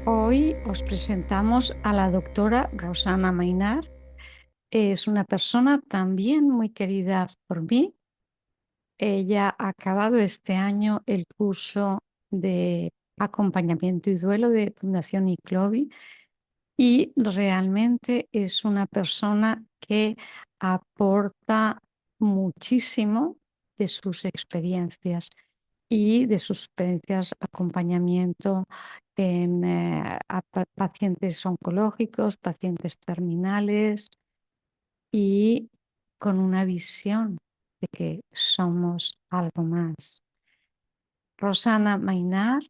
Hoy os presentamos a la doctora Rosana Mainar. Es una persona también muy querida por mí. Ella ha acabado este año el curso de acompañamiento y duelo de Fundación ICLOVI y realmente es una persona que aporta muchísimo de sus experiencias y de sus experiencias acompañamiento en pacientes oncológicos, pacientes terminales y con una visión de que somos algo más. Rosana Mainar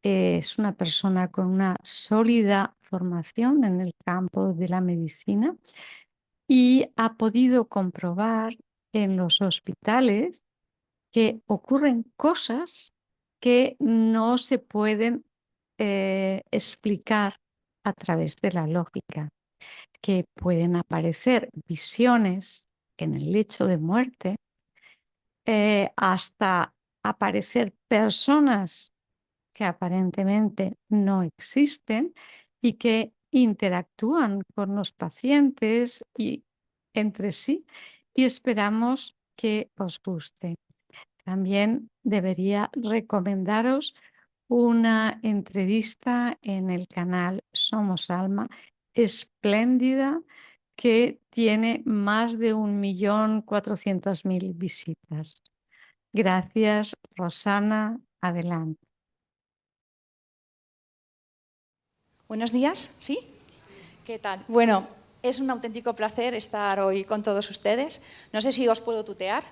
es una persona con una sólida formación en el campo de la medicina y ha podido comprobar en los hospitales que ocurren cosas que no se pueden explicar a través de la lógica, que pueden aparecer visiones en el lecho de muerte, hasta aparecer personas que aparentemente no existen y que interactúan con los pacientes y entre sí, y esperamos que os guste. También debería recomendaros una entrevista en el canal Somos Alma, espléndida, que tiene más de 1.400.000 visitas. Gracias, Rosana. Adelante. Buenos días, ¿sí? ¿Qué tal? Bueno, es un auténtico placer estar hoy con todos ustedes. No sé si os puedo tutear.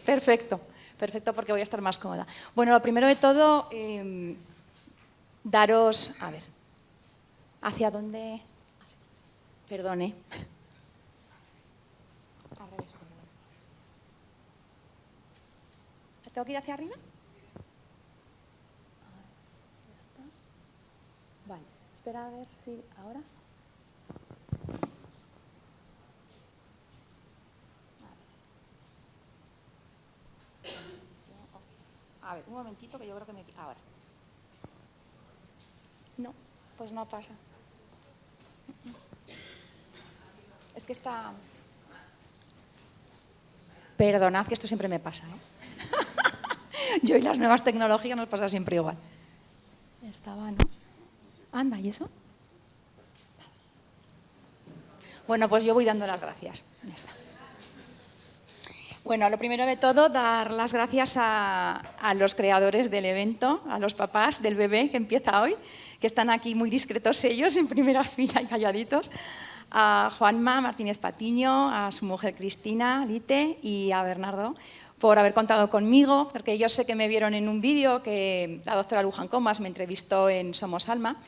Perfecto, perfecto, porque voy a estar más cómoda. Bueno, lo primero de todo, daros... A ver, ¿hacia dónde? Perdone. Al revés, perdón. ¿Tengo que ir hacia arriba? Vale, espera a ver si ahora... A ver, un momentito que yo creo que me... Ahora. No, pues no pasa. Es que está... Perdonad que esto siempre me pasa, ¿eh? Yo y las nuevas tecnologías nos pasa siempre igual. Estaba, ¿no? Anda, ¿y eso? Bueno, pues yo voy dando las gracias. Ya está. Bueno, lo primero de todo, dar las gracias a los creadores del evento, a los papás del bebé que empieza hoy, que están aquí muy discretos ellos, en primera fila y calladitos, a Juanma Martínez Patiño, a su mujer Cristina Lite y a Bernardo, por haber contado conmigo, porque yo sé que me vieron en un vídeo que la doctora Luján Comas me entrevistó en Somos Alma.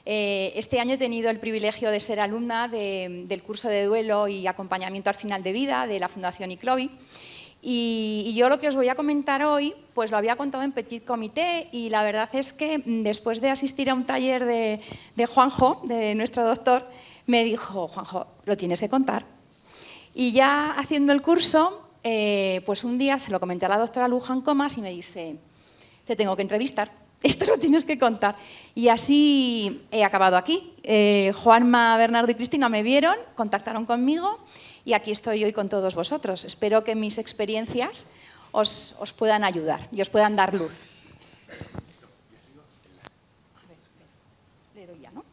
Este año he tenido el privilegio de ser alumna del curso de duelo y acompañamiento al final de vida de la Fundación ICLOVI. Y yo lo que os voy a comentar hoy, pues lo había contado en Petit Comité y la verdad es que después de asistir a un taller de Juanjo, de nuestro doctor, me dijo, Juanjo, lo tienes que contar. Y ya haciendo el curso, pues un día se lo comenté a la doctora Luján Comas y me dice, te tengo que entrevistar, esto lo tienes que contar. Y así he acabado aquí. Juanma, Bernardo y Cristina me vieron, contactaron conmigo y aquí estoy hoy con todos vosotros. Espero que mis experiencias os puedan ayudar y os puedan dar luz. A ver, le doy ya, ¿no?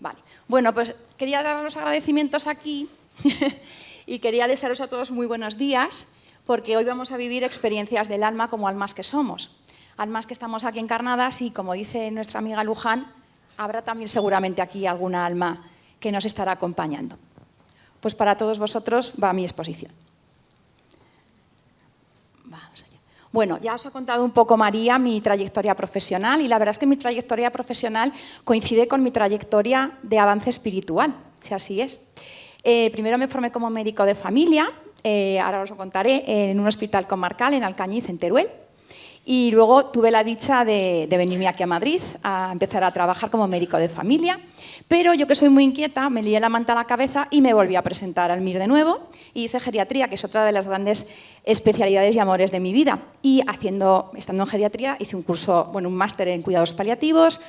Vale. Bueno, pues quería dar los agradecimientos aquí y quería desearos a todos muy buenos días, porque hoy vamos a vivir experiencias del alma como almas que somos. Almas que estamos aquí encarnadas y, como dice nuestra amiga Luján, habrá también seguramente aquí alguna alma que nos estará acompañando. Pues para todos vosotros va mi exposición. Vamos allá. Bueno, ya os ha contado un poco María mi trayectoria profesional y la verdad es que mi trayectoria profesional coincide con mi trayectoria de avance espiritual, si así es. Primero me formé como médico de familia, ahora os lo contaré, en un hospital comarcal en Alcañiz, en Teruel. Y luego tuve la dicha de venirme aquí a Madrid a empezar a trabajar como médico de familia. Pero yo, que soy muy inquieta, me lié la manta a la cabeza y me volví a presentar al MIR de nuevo y hice geriatría, que es otra de las grandes especialidades y amores de mi vida. Y estando en geriatría hice un curso, bueno, un máster en cuidados paliativos,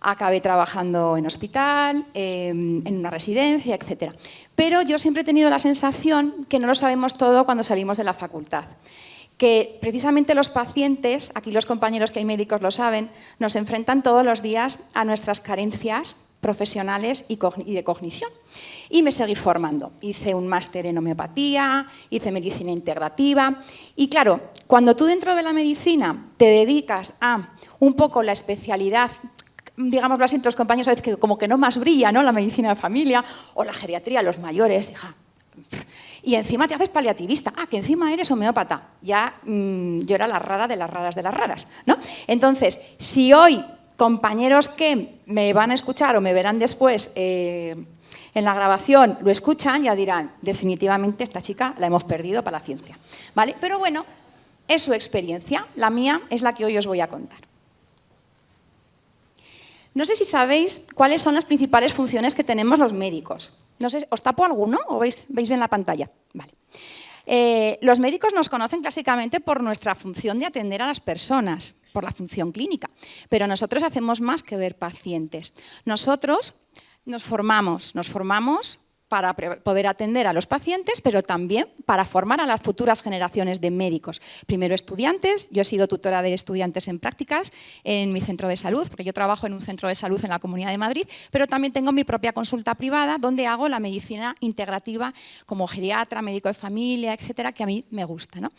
acabé trabajando en hospital, en una residencia, etc. Pero yo siempre he tenido la sensación que no lo sabemos todo cuando salimos de la facultad. Que precisamente los pacientes, aquí los compañeros que hay médicos lo saben, nos enfrentan todos los días a nuestras carencias profesionales y de cognición. Y me seguí formando. Hice un máster en homeopatía, hice medicina integrativa. Y claro, cuando tú dentro de la medicina te dedicas a un poco la especialidad, digámoslo así, entre los compañeros a veces que como que no más brilla, ¿no? La medicina de familia o la geriatría, los mayores, hija. Y encima te haces paliativista. Ah, que encima eres homeópata. Ya yo era la rara de las raras de las raras, ¿no? Entonces, si hoy compañeros que me van a escuchar o me verán después en la grabación lo escuchan, ya dirán, definitivamente esta chica la hemos perdido para la ciencia, ¿vale? Pero bueno, es su experiencia. La mía es la que hoy os voy a contar. No sé si sabéis cuáles son las principales funciones que tenemos los médicos. No sé, ¿os tapo alguno o veis bien la pantalla? Vale. Los médicos nos conocen clásicamente por nuestra función de atender a las personas, por la función clínica, pero nosotros hacemos más que ver pacientes. Nosotros nos formamos para poder atender a los pacientes, pero también para formar a las futuras generaciones de médicos. Primero estudiantes, yo he sido tutora de estudiantes en prácticas en mi centro de salud, porque yo trabajo en un centro de salud en la Comunidad de Madrid, pero también tengo mi propia consulta privada donde hago la medicina integrativa como geriatra, médico de familia, etcétera, que a mí me gusta, ¿no?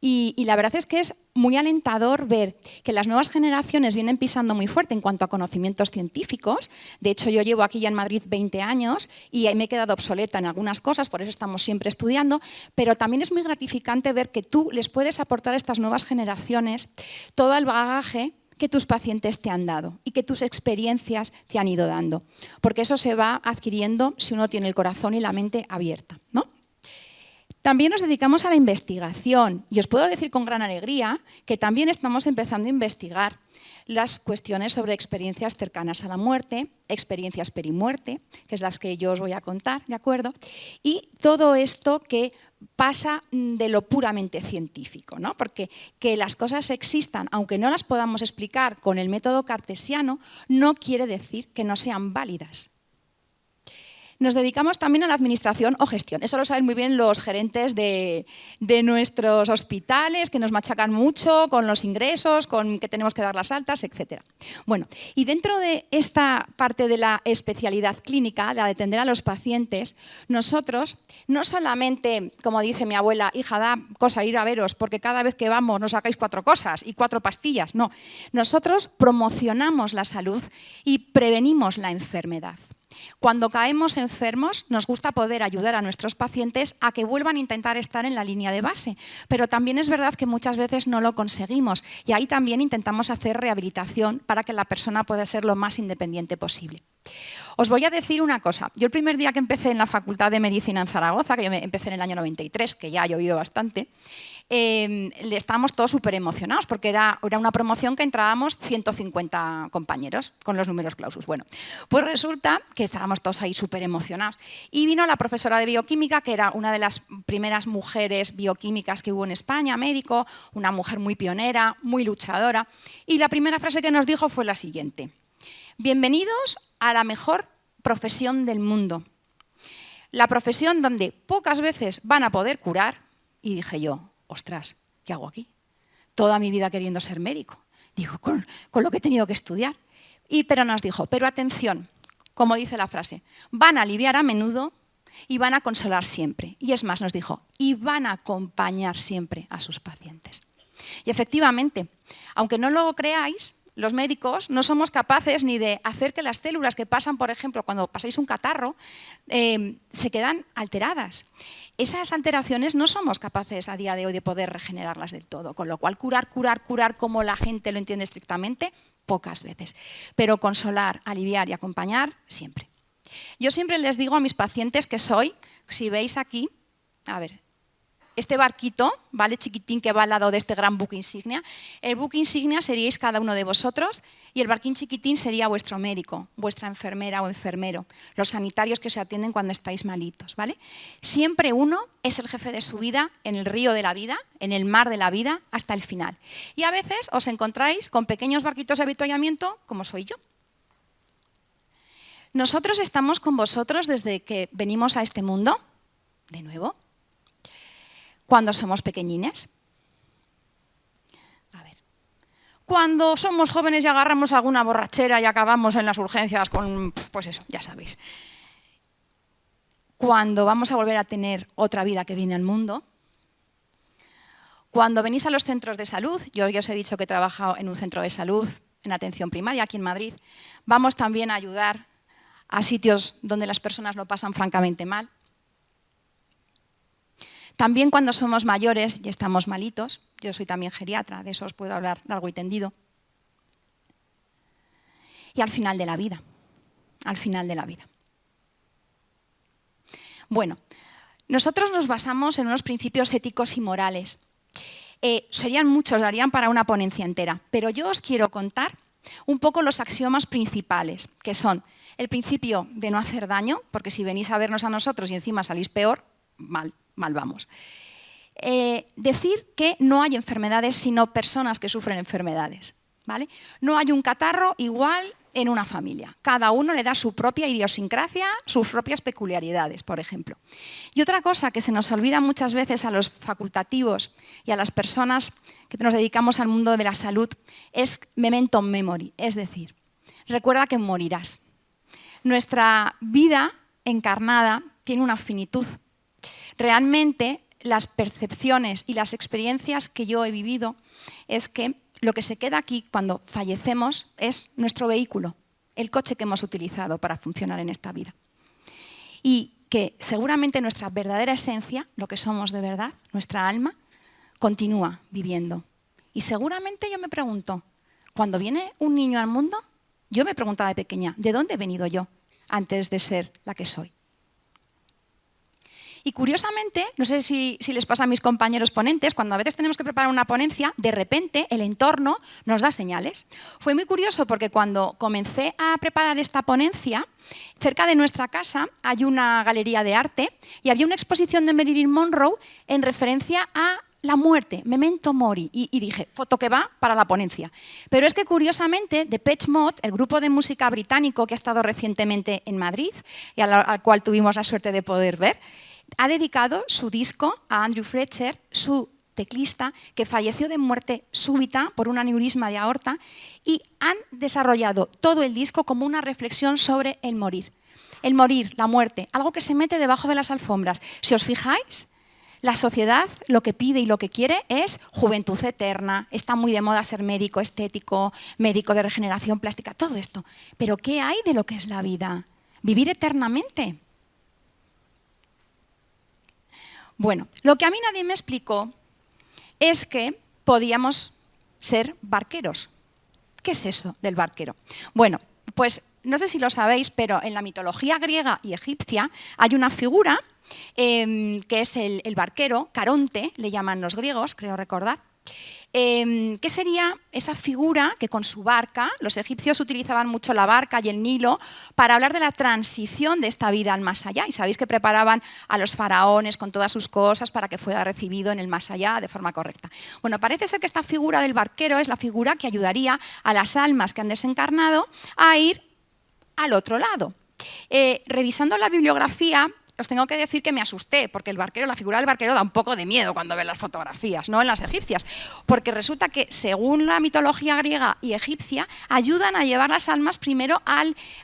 Y la verdad es que es muy alentador ver que las nuevas generaciones vienen pisando muy fuerte en cuanto a conocimientos científicos. De hecho, yo llevo aquí ya en Madrid 20 años y me he quedado obsoleta en algunas cosas, por eso estamos siempre estudiando, pero también es muy gratificante ver que tú les puedes aportar a estas nuevas generaciones todo el bagaje que tus pacientes te han dado y que tus experiencias te han ido dando, porque eso se va adquiriendo si uno tiene el corazón y la mente abierta, ¿no? También nos dedicamos a la investigación y os puedo decir con gran alegría que también estamos empezando a investigar las cuestiones sobre experiencias cercanas a la muerte, experiencias perimuerte, que es las que yo os voy a contar, ¿de acuerdo? Y todo esto que pasa de lo puramente científico, ¿no? Porque que las cosas existan, aunque no las podamos explicar con el método cartesiano, no quiere decir que no sean válidas. Nos dedicamos también a la administración o gestión. Eso lo saben muy bien los gerentes de nuestros hospitales, que nos machacan mucho con los ingresos, con que tenemos que dar las altas, etc. Bueno, y dentro de esta parte de la especialidad clínica, la de atender a los pacientes, nosotros no solamente, como dice mi abuela, hija, da cosa ir a veros, porque cada vez que vamos nos sacáis 4 cosas y 4 pastillas. No, nosotros promocionamos la salud y prevenimos la enfermedad. Cuando caemos enfermos, nos gusta poder ayudar a nuestros pacientes a que vuelvan a intentar estar en la línea de base, pero también es verdad que muchas veces no lo conseguimos y ahí también intentamos hacer rehabilitación para que la persona pueda ser lo más independiente posible. Os voy a decir una cosa. Yo el primer día que empecé en la Facultad de Medicina en Zaragoza, que yo empecé en el año 93, que ya ha llovido bastante, estábamos todos súper emocionados porque era una promoción que entrábamos 150 compañeros con los números clausus. Bueno, pues resulta que estábamos todos ahí súper emocionados. Y vino la profesora de bioquímica, que era una de las primeras mujeres bioquímicas que hubo en España, médico, una mujer muy pionera, muy luchadora. Y la primera frase que nos dijo fue la siguiente: bienvenidos a la mejor profesión del mundo. La profesión donde pocas veces van a poder curar. Y dije yo, ostras, ¿qué hago aquí? Toda mi vida queriendo ser médico. Digo, con lo que he tenido que estudiar. Pero nos dijo, pero atención, como dice la frase, van a aliviar a menudo y van a consolar siempre. Y es más, nos dijo, y van a acompañar siempre a sus pacientes. Y efectivamente, aunque no lo creáis, los médicos no somos capaces ni de hacer que las células que pasan, por ejemplo, cuando pasáis un catarro, se quedan alteradas. Esas alteraciones no somos capaces a día de hoy de poder regenerarlas del todo, con lo cual curar como la gente lo entiende estrictamente, pocas veces. Pero consolar, aliviar y acompañar, siempre. Yo siempre les digo a mis pacientes que soy, si veis aquí, a ver, este barquito, ¿vale?, chiquitín que va al lado de este gran buque insignia. El buque insignia seríais cada uno de vosotros y el barquín chiquitín sería vuestro médico, vuestra enfermera o enfermero, los sanitarios que os atienden cuando estáis malitos, ¿vale? Siempre uno es el jefe de su vida en el río de la vida, en el mar de la vida, hasta el final. Y a veces os encontráis con pequeños barquitos de avituallamiento, como soy yo. nosotros estamos con vosotros desde que venimos a este mundo, de nuevo, cuando somos pequeñines. A ver, cuando somos jóvenes y agarramos alguna borrachera y acabamos en las urgencias con, pues eso, ya sabéis. Cuando vamos a volver a tener otra vida que viene al mundo. Cuando venís a los centros de salud, yo ya os he dicho que he trabajado en un centro de salud en atención primaria aquí en Madrid, vamos también a ayudar a sitios donde las personas lo pasan francamente mal. También cuando somos mayores y estamos malitos, yo soy también geriatra, de eso os puedo hablar largo y tendido. Y al final de la vida, al final de la vida. Bueno, nosotros nos basamos en unos principios éticos y morales. Serían muchos, darían para una ponencia entera, pero yo os quiero contar un poco los axiomas principales, que son el principio de no hacer daño, porque si venís a vernos a nosotros y encima salís peor, mal vamos. Decir que no hay enfermedades, sino personas que sufren enfermedades, ¿vale? No hay un catarro igual en una familia. Cada uno le da su propia idiosincrasia, sus propias peculiaridades, por ejemplo. Y otra cosa que se nos olvida muchas veces a los facultativos y a las personas que nos dedicamos al mundo de la salud es memento mori, es decir, recuerda que morirás. Nuestra vida encarnada tiene una finitud. Realmente las percepciones y las experiencias que yo he vivido es que lo que se queda aquí cuando fallecemos es nuestro vehículo, el coche que hemos utilizado para funcionar en esta vida. Y que seguramente nuestra verdadera esencia, lo que somos de verdad, nuestra alma, continúa viviendo. Y seguramente yo me pregunto, cuando viene un niño al mundo, yo me preguntaba de pequeña, ¿de dónde he venido yo antes de ser la que soy? Y curiosamente, no sé si les pasa a mis compañeros ponentes, cuando a veces tenemos que preparar una ponencia, de repente el entorno nos da señales. Fue muy curioso porque cuando comencé a preparar esta ponencia, cerca de nuestra casa hay una galería de arte y había una exposición de Marilyn Monroe en referencia a la muerte, memento mori, y dije, foto que va para la ponencia. Pero es que curiosamente Depeche Mode, el grupo de música británico que ha estado recientemente en Madrid y al cual tuvimos la suerte de poder ver, ha dedicado su disco a Andrew Fletcher, su teclista, que falleció de muerte súbita por un aneurisma de aorta, y han desarrollado todo el disco como una reflexión sobre el morir. El morir, la muerte, algo que se mete debajo de las alfombras. Si os fijáis, la sociedad lo que pide y lo que quiere es juventud eterna, está muy de moda ser médico estético, médico de regeneración plástica, todo esto. Pero ¿qué hay de lo que es la vida? ¿Vivir eternamente? Bueno, lo que a mí nadie me explicó es que podíamos ser barqueros. ¿Qué es eso del barquero? Bueno, pues no sé si lo sabéis, pero en la mitología griega y egipcia hay una figura que es el barquero, Caronte, le llaman los griegos, creo recordar. ¿Qué sería esa figura que con su barca, los egipcios utilizaban mucho la barca y el Nilo para hablar de la transición de esta vida al más allá? Y sabéis que preparaban a los faraones con todas sus cosas para que fuera recibido en el más allá de forma correcta. Bueno, parece ser que esta figura del barquero es la figura que ayudaría a las almas que han desencarnado a ir al otro lado. Revisando la bibliografía, os tengo que decir que me asusté, porque la figura del barquero da un poco de miedo cuando ves las fotografías, no en las egipcias, porque resulta que según la mitología griega y egipcia, ayudan a llevar las almas primero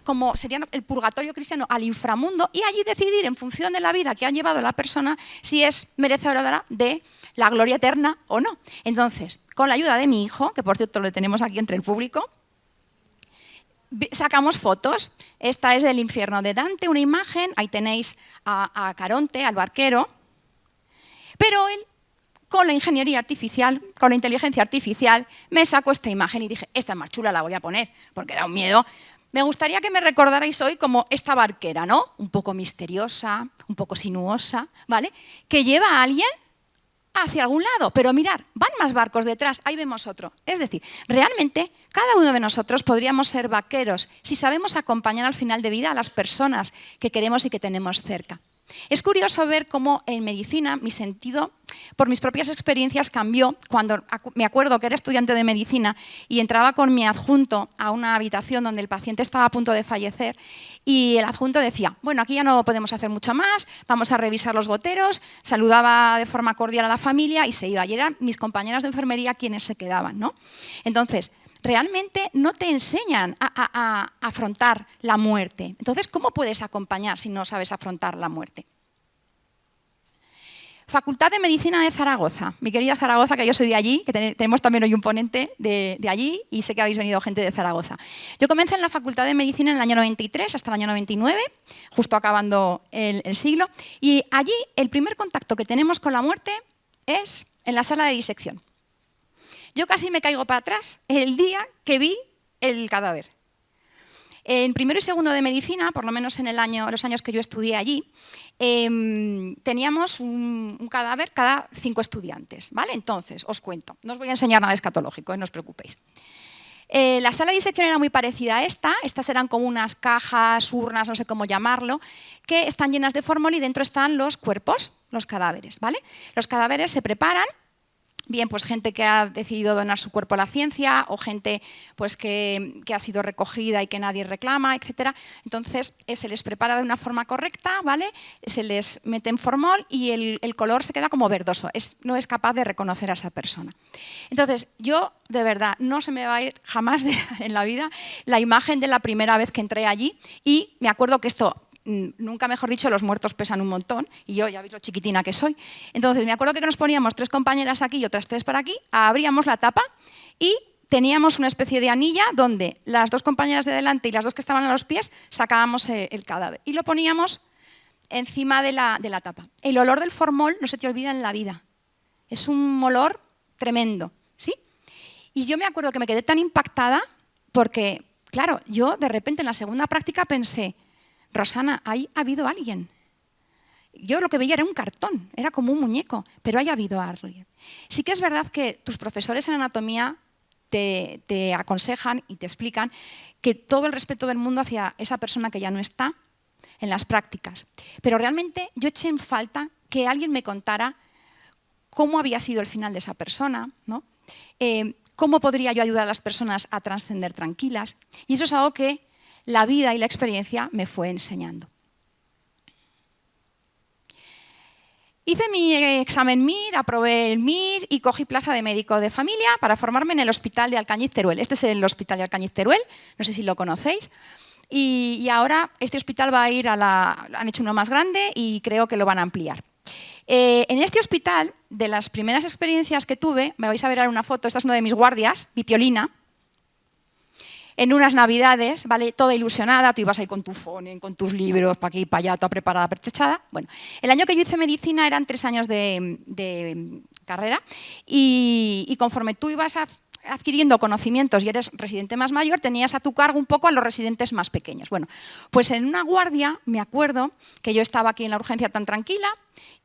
como sería el purgatorio cristiano, al inframundo, y allí decidir en función de la vida que ha llevado la persona si es merecedora de la gloria eterna o no. Entonces, con la ayuda de mi hijo, que por cierto lo tenemos aquí entre el público, sacamos fotos. Esta es del infierno de Dante, una imagen, ahí tenéis a Caronte, al barquero, pero él, con la ingeniería artificial, con la inteligencia artificial, me sacó esta imagen y dije, esta es más chula, la voy a poner, porque da un miedo. Me gustaría que me recordarais hoy como esta barquera, ¿no? Un poco misteriosa, un poco sinuosa, ¿vale? Que lleva a alguien hacia algún lado, pero mirad, van más barcos detrás, ahí vemos otro. Es decir, realmente cada uno de nosotros podríamos ser vaqueros si sabemos acompañar al final de vida a las personas que queremos y que tenemos cerca. Es curioso ver cómo en medicina mi sentido por mis propias experiencias cambió cuando me acuerdo que era estudiante de medicina y entraba con mi adjunto a una habitación donde el paciente estaba a punto de fallecer y el adjunto decía, bueno, aquí ya no podemos hacer mucho más, vamos a revisar los goteros, saludaba de forma cordial a la familia y se iba. Y eran mis compañeras de enfermería quienes se quedaban, ¿no? Entonces, realmente no te enseñan a afrontar la muerte. Entonces, ¿cómo puedes acompañar si no sabes afrontar la muerte? Facultad de Medicina de Zaragoza. Mi querida Zaragoza, que yo soy de allí, que tenemos también hoy un ponente de allí y sé que habéis venido gente de Zaragoza. Yo comencé en la Facultad de Medicina en el año 93 hasta el año 99, justo acabando el siglo, y allí el primer contacto que tenemos con la muerte es en la sala de disección. Yo casi me caigo para atrás el día que vi el cadáver. En primero y segundo de medicina, por lo menos en los años que yo estudié allí, teníamos un cadáver cada 5 estudiantes, ¿vale? Entonces, os cuento, no os voy a enseñar nada escatológico, no os preocupéis. La sala de disección era muy parecida a estas eran como unas cajas, urnas, no sé cómo llamarlo, que están llenas de formol y dentro están los cuerpos, los cadáveres, ¿vale? Los cadáveres se preparan. Bien, pues gente que ha decidido donar su cuerpo a la ciencia o gente pues, que ha sido recogida y que nadie reclama, etc. Entonces, se les prepara de una forma correcta, ¿vale? Se les mete en formol y el color se queda como verdoso. No es capaz de reconocer a esa persona. Entonces, yo, de verdad, no se me va a ir jamás en la vida la imagen de la primera vez que entré allí y me acuerdo que esto... Nunca mejor dicho, los muertos pesan un montón y yo ya veis lo chiquitina que soy. Entonces me acuerdo que nos poníamos 3 compañeras aquí y otras 3 para aquí, abríamos la tapa y teníamos una especie de anilla donde las 2 compañeras de delante y las 2 que estaban a los pies sacábamos el cadáver y lo poníamos encima de la tapa. El olor del formol no se te olvida en la vida. Es un olor tremendo, ¿sí? Y yo me acuerdo que me quedé tan impactada porque, claro, yo de repente en la segunda práctica pensé, Rosana, ahí ha habido alguien. Yo lo que veía era un cartón, era como un muñeco, pero ahí ha habido alguien. Sí que es verdad que tus profesores en anatomía te aconsejan y te explican que todo el respeto del mundo hacia esa persona que ya no está en las prácticas. Pero realmente yo eché en falta que alguien me contara cómo había sido el final de esa persona, ¿no? Cómo podría yo ayudar a las personas a trascender tranquilas. Y eso es algo que la vida y la experiencia me fue enseñando. Hice mi examen MIR, aprobé el MIR y cogí plaza de médico de familia para formarme en el hospital de Alcañiz Teruel. Este es el hospital de Alcañiz Teruel, no sé si lo conocéis. Y ahora este hospital va a ir han hecho uno más grande y creo que lo van a ampliar. En este hospital, de las primeras experiencias que tuve, me vais a ver ahora una foto, esta es una de mis guardias, Pipiolina, en unas navidades, ¿vale? Toda ilusionada, tú ibas ahí con tu phone, con tus libros, para aquí y para allá, toda preparada, pertrechada. Bueno, el año que yo hice medicina eran 3 años de carrera y conforme tú ibas adquiriendo conocimientos y eres residente más mayor, tenías a tu cargo un poco a los residentes más pequeños. Bueno, pues en una guardia me acuerdo que yo estaba aquí en la urgencia tan tranquila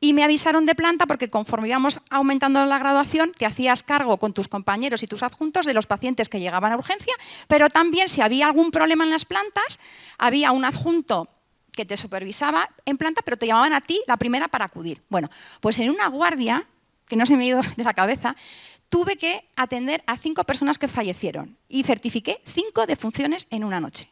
y me avisaron de planta porque conforme íbamos aumentando la graduación te hacías cargo con tus compañeros y tus adjuntos de los pacientes que llegaban a urgencia, pero también si había algún problema en las plantas, había un adjunto que te supervisaba en planta, pero te llamaban a ti la primera para acudir. Bueno, pues en una guardia, que no se me ha ido de la cabeza, tuve que atender a 5 personas que fallecieron y certifiqué 5 defunciones en una noche.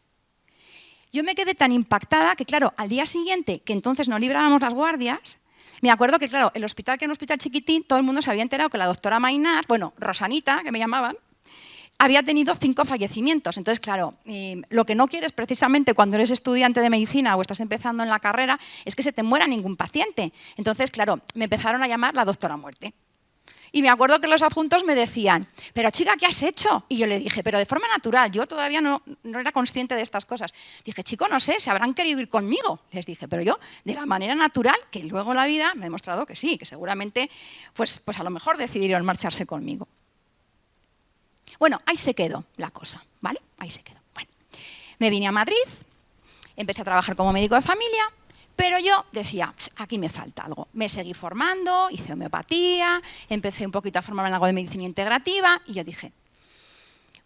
Yo me quedé tan impactada que, claro, al día siguiente, que entonces no librábamos las guardias, me acuerdo que, claro, el hospital, que era un hospital chiquitín, todo el mundo se había enterado que la doctora Mainar, bueno, Rosanita, que me llamaban, había tenido 5 fallecimientos. Entonces, claro, lo que no quieres precisamente cuando eres estudiante de medicina o estás empezando en la carrera es que se te muera ningún paciente. Entonces, claro, me empezaron a llamar la doctora muerte. Y me acuerdo que los adjuntos me decían, pero chica, ¿qué has hecho? Y yo le dije, pero de forma natural, yo todavía no era consciente de estas cosas. Dije, chico, no sé, se habrán querido ir conmigo. Les dije, pero yo, de la manera natural, que luego la vida me ha demostrado que sí, que seguramente, pues a lo mejor decidieron marcharse conmigo. Bueno, ahí se quedó la cosa, ¿vale? Ahí se quedó. Bueno, me vine a Madrid, empecé a trabajar como médico de familia, pero yo decía, aquí me falta algo. Me seguí formando, hice homeopatía, empecé un poquito a formarme en algo de medicina integrativa y yo dije,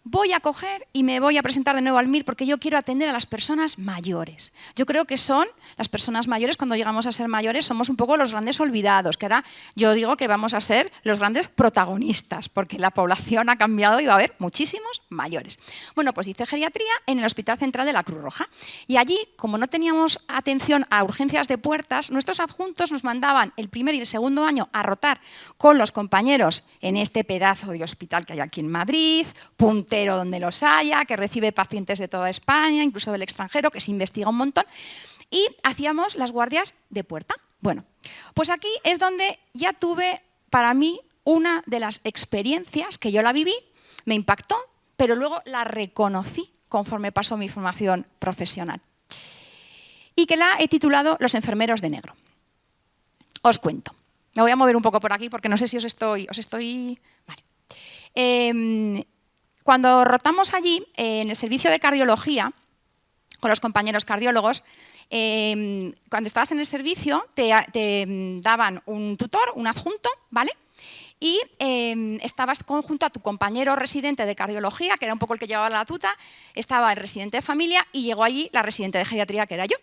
voy a coger y me voy a presentar de nuevo al MIR porque yo quiero atender a las personas mayores. Yo creo que son las personas mayores, cuando llegamos a ser mayores, somos un poco los grandes olvidados, que ahora yo digo que vamos a ser los grandes protagonistas, porque la población ha cambiado y va a haber muchísimos mayores. Bueno, pues hice geriatría en el Hospital Central de la Cruz Roja. Y allí, como no teníamos atención a urgencias de puertas, nuestros adjuntos nos mandaban el primer y el segundo año a rotar con los compañeros en este pedazo de hospital que hay aquí en Madrid, puntero donde los haya, que recibe pacientes de toda España, incluso del extranjero, que se investiga un montón, y hacíamos las guardias de puerta. Bueno, pues aquí es donde ya tuve para mí una de las experiencias que yo la viví, me impactó, pero luego la reconocí conforme pasó mi formación profesional. Y que la he titulado Los enfermeros de negro. Os cuento. Me voy a mover un poco por aquí porque no sé si os estoy... Vale. Cuando rotamos allí, en el servicio de cardiología, con los compañeros cardiólogos, cuando estabas en el servicio te daban un tutor, un adjunto, ¿vale? Y estabas junto a tu compañero residente de cardiología, que era un poco el que llevaba la batuta, estaba el residente de familia y llegó allí la residente de geriatría, que era yo.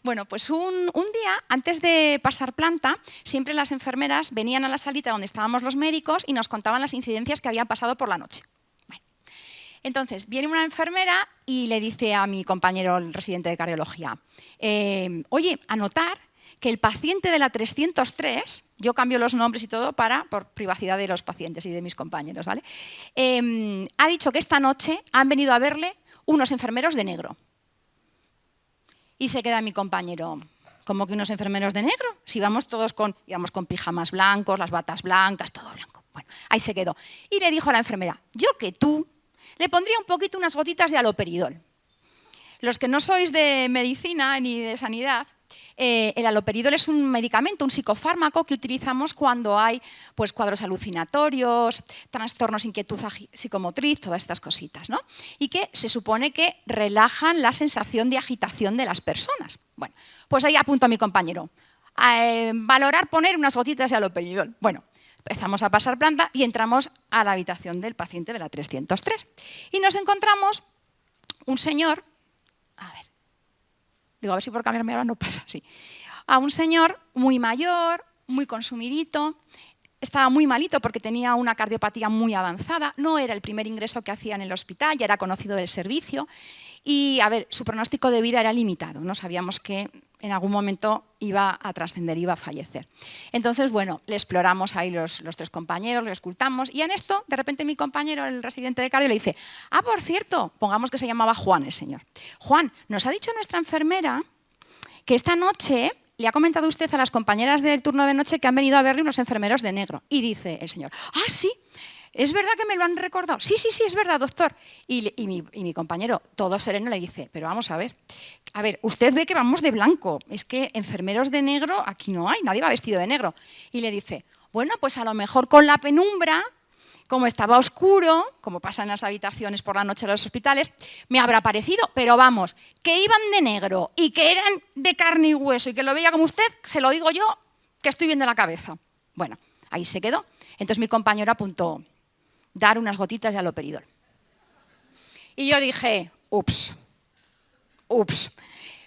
Bueno, pues un día, antes de pasar planta, siempre las enfermeras venían a la salita donde estábamos los médicos y nos contaban las incidencias que habían pasado por la noche. Bueno, entonces, viene una enfermera y le dice a mi compañero, el residente de cardiología, oye, anotar que el paciente de la 303, yo cambio los nombres y todo por privacidad de los pacientes y de mis compañeros, ¿vale? Ha dicho que esta noche han venido a verle unos enfermeros de negro. Y se queda mi compañero, ¿cómo que unos enfermeros de negro? Si íbamos con pijamas blancos, las batas blancas, todo blanco. Bueno, ahí se quedó. Y le dijo a la enfermera, yo que tú le pondría un poquito unas gotitas de haloperidol. Los que no sois de medicina ni de sanidad, el haloperidol es un medicamento, un psicofármaco que utilizamos cuando hay pues, cuadros alucinatorios, trastornos, inquietud psicomotriz, todas estas cositas, ¿no? Y que se supone que relajan la sensación de agitación de las personas. Bueno, pues ahí apunto a mi compañero. Valorar poner unas gotitas de haloperidol. Bueno, empezamos a pasar planta y entramos a la habitación del paciente de la 303. Y nos encontramos un señor, a ver si por cambiarme ahora no pasa así. A un señor muy mayor, muy consumidito, estaba muy malito porque tenía una cardiopatía muy avanzada, no era el primer ingreso que hacía en el hospital, ya era conocido del servicio y, a ver, su pronóstico de vida era limitado, no sabíamos que en algún momento iba a trascender, iba a fallecer. Entonces, bueno, le exploramos ahí los tres compañeros, lo escultamos y en esto, de repente mi compañero, el residente de cardio, le dice, por cierto, pongamos que se llamaba Juan el señor. Juan, nos ha dicho nuestra enfermera que esta noche le ha comentado usted a las compañeras del turno de noche que han venido a verle unos enfermeros de negro. Y dice el señor, sí, ¿es verdad que me lo han recordado? Sí, es verdad, doctor. Y mi compañero, todo sereno, le dice, pero vamos a ver, usted ve que vamos de blanco, es que enfermeros de negro aquí no hay, nadie va vestido de negro. Y le dice, bueno, pues a lo mejor con la penumbra, como estaba oscuro, como pasa en las habitaciones por la noche de los hospitales, me habrá parecido, pero vamos, que iban de negro y que eran de carne y hueso y que lo veía como usted, se lo digo yo, que estoy bien de la cabeza. Bueno, ahí se quedó. Entonces mi compañero apuntó, dar unas gotitas de haloperidol. Y yo dije, ups.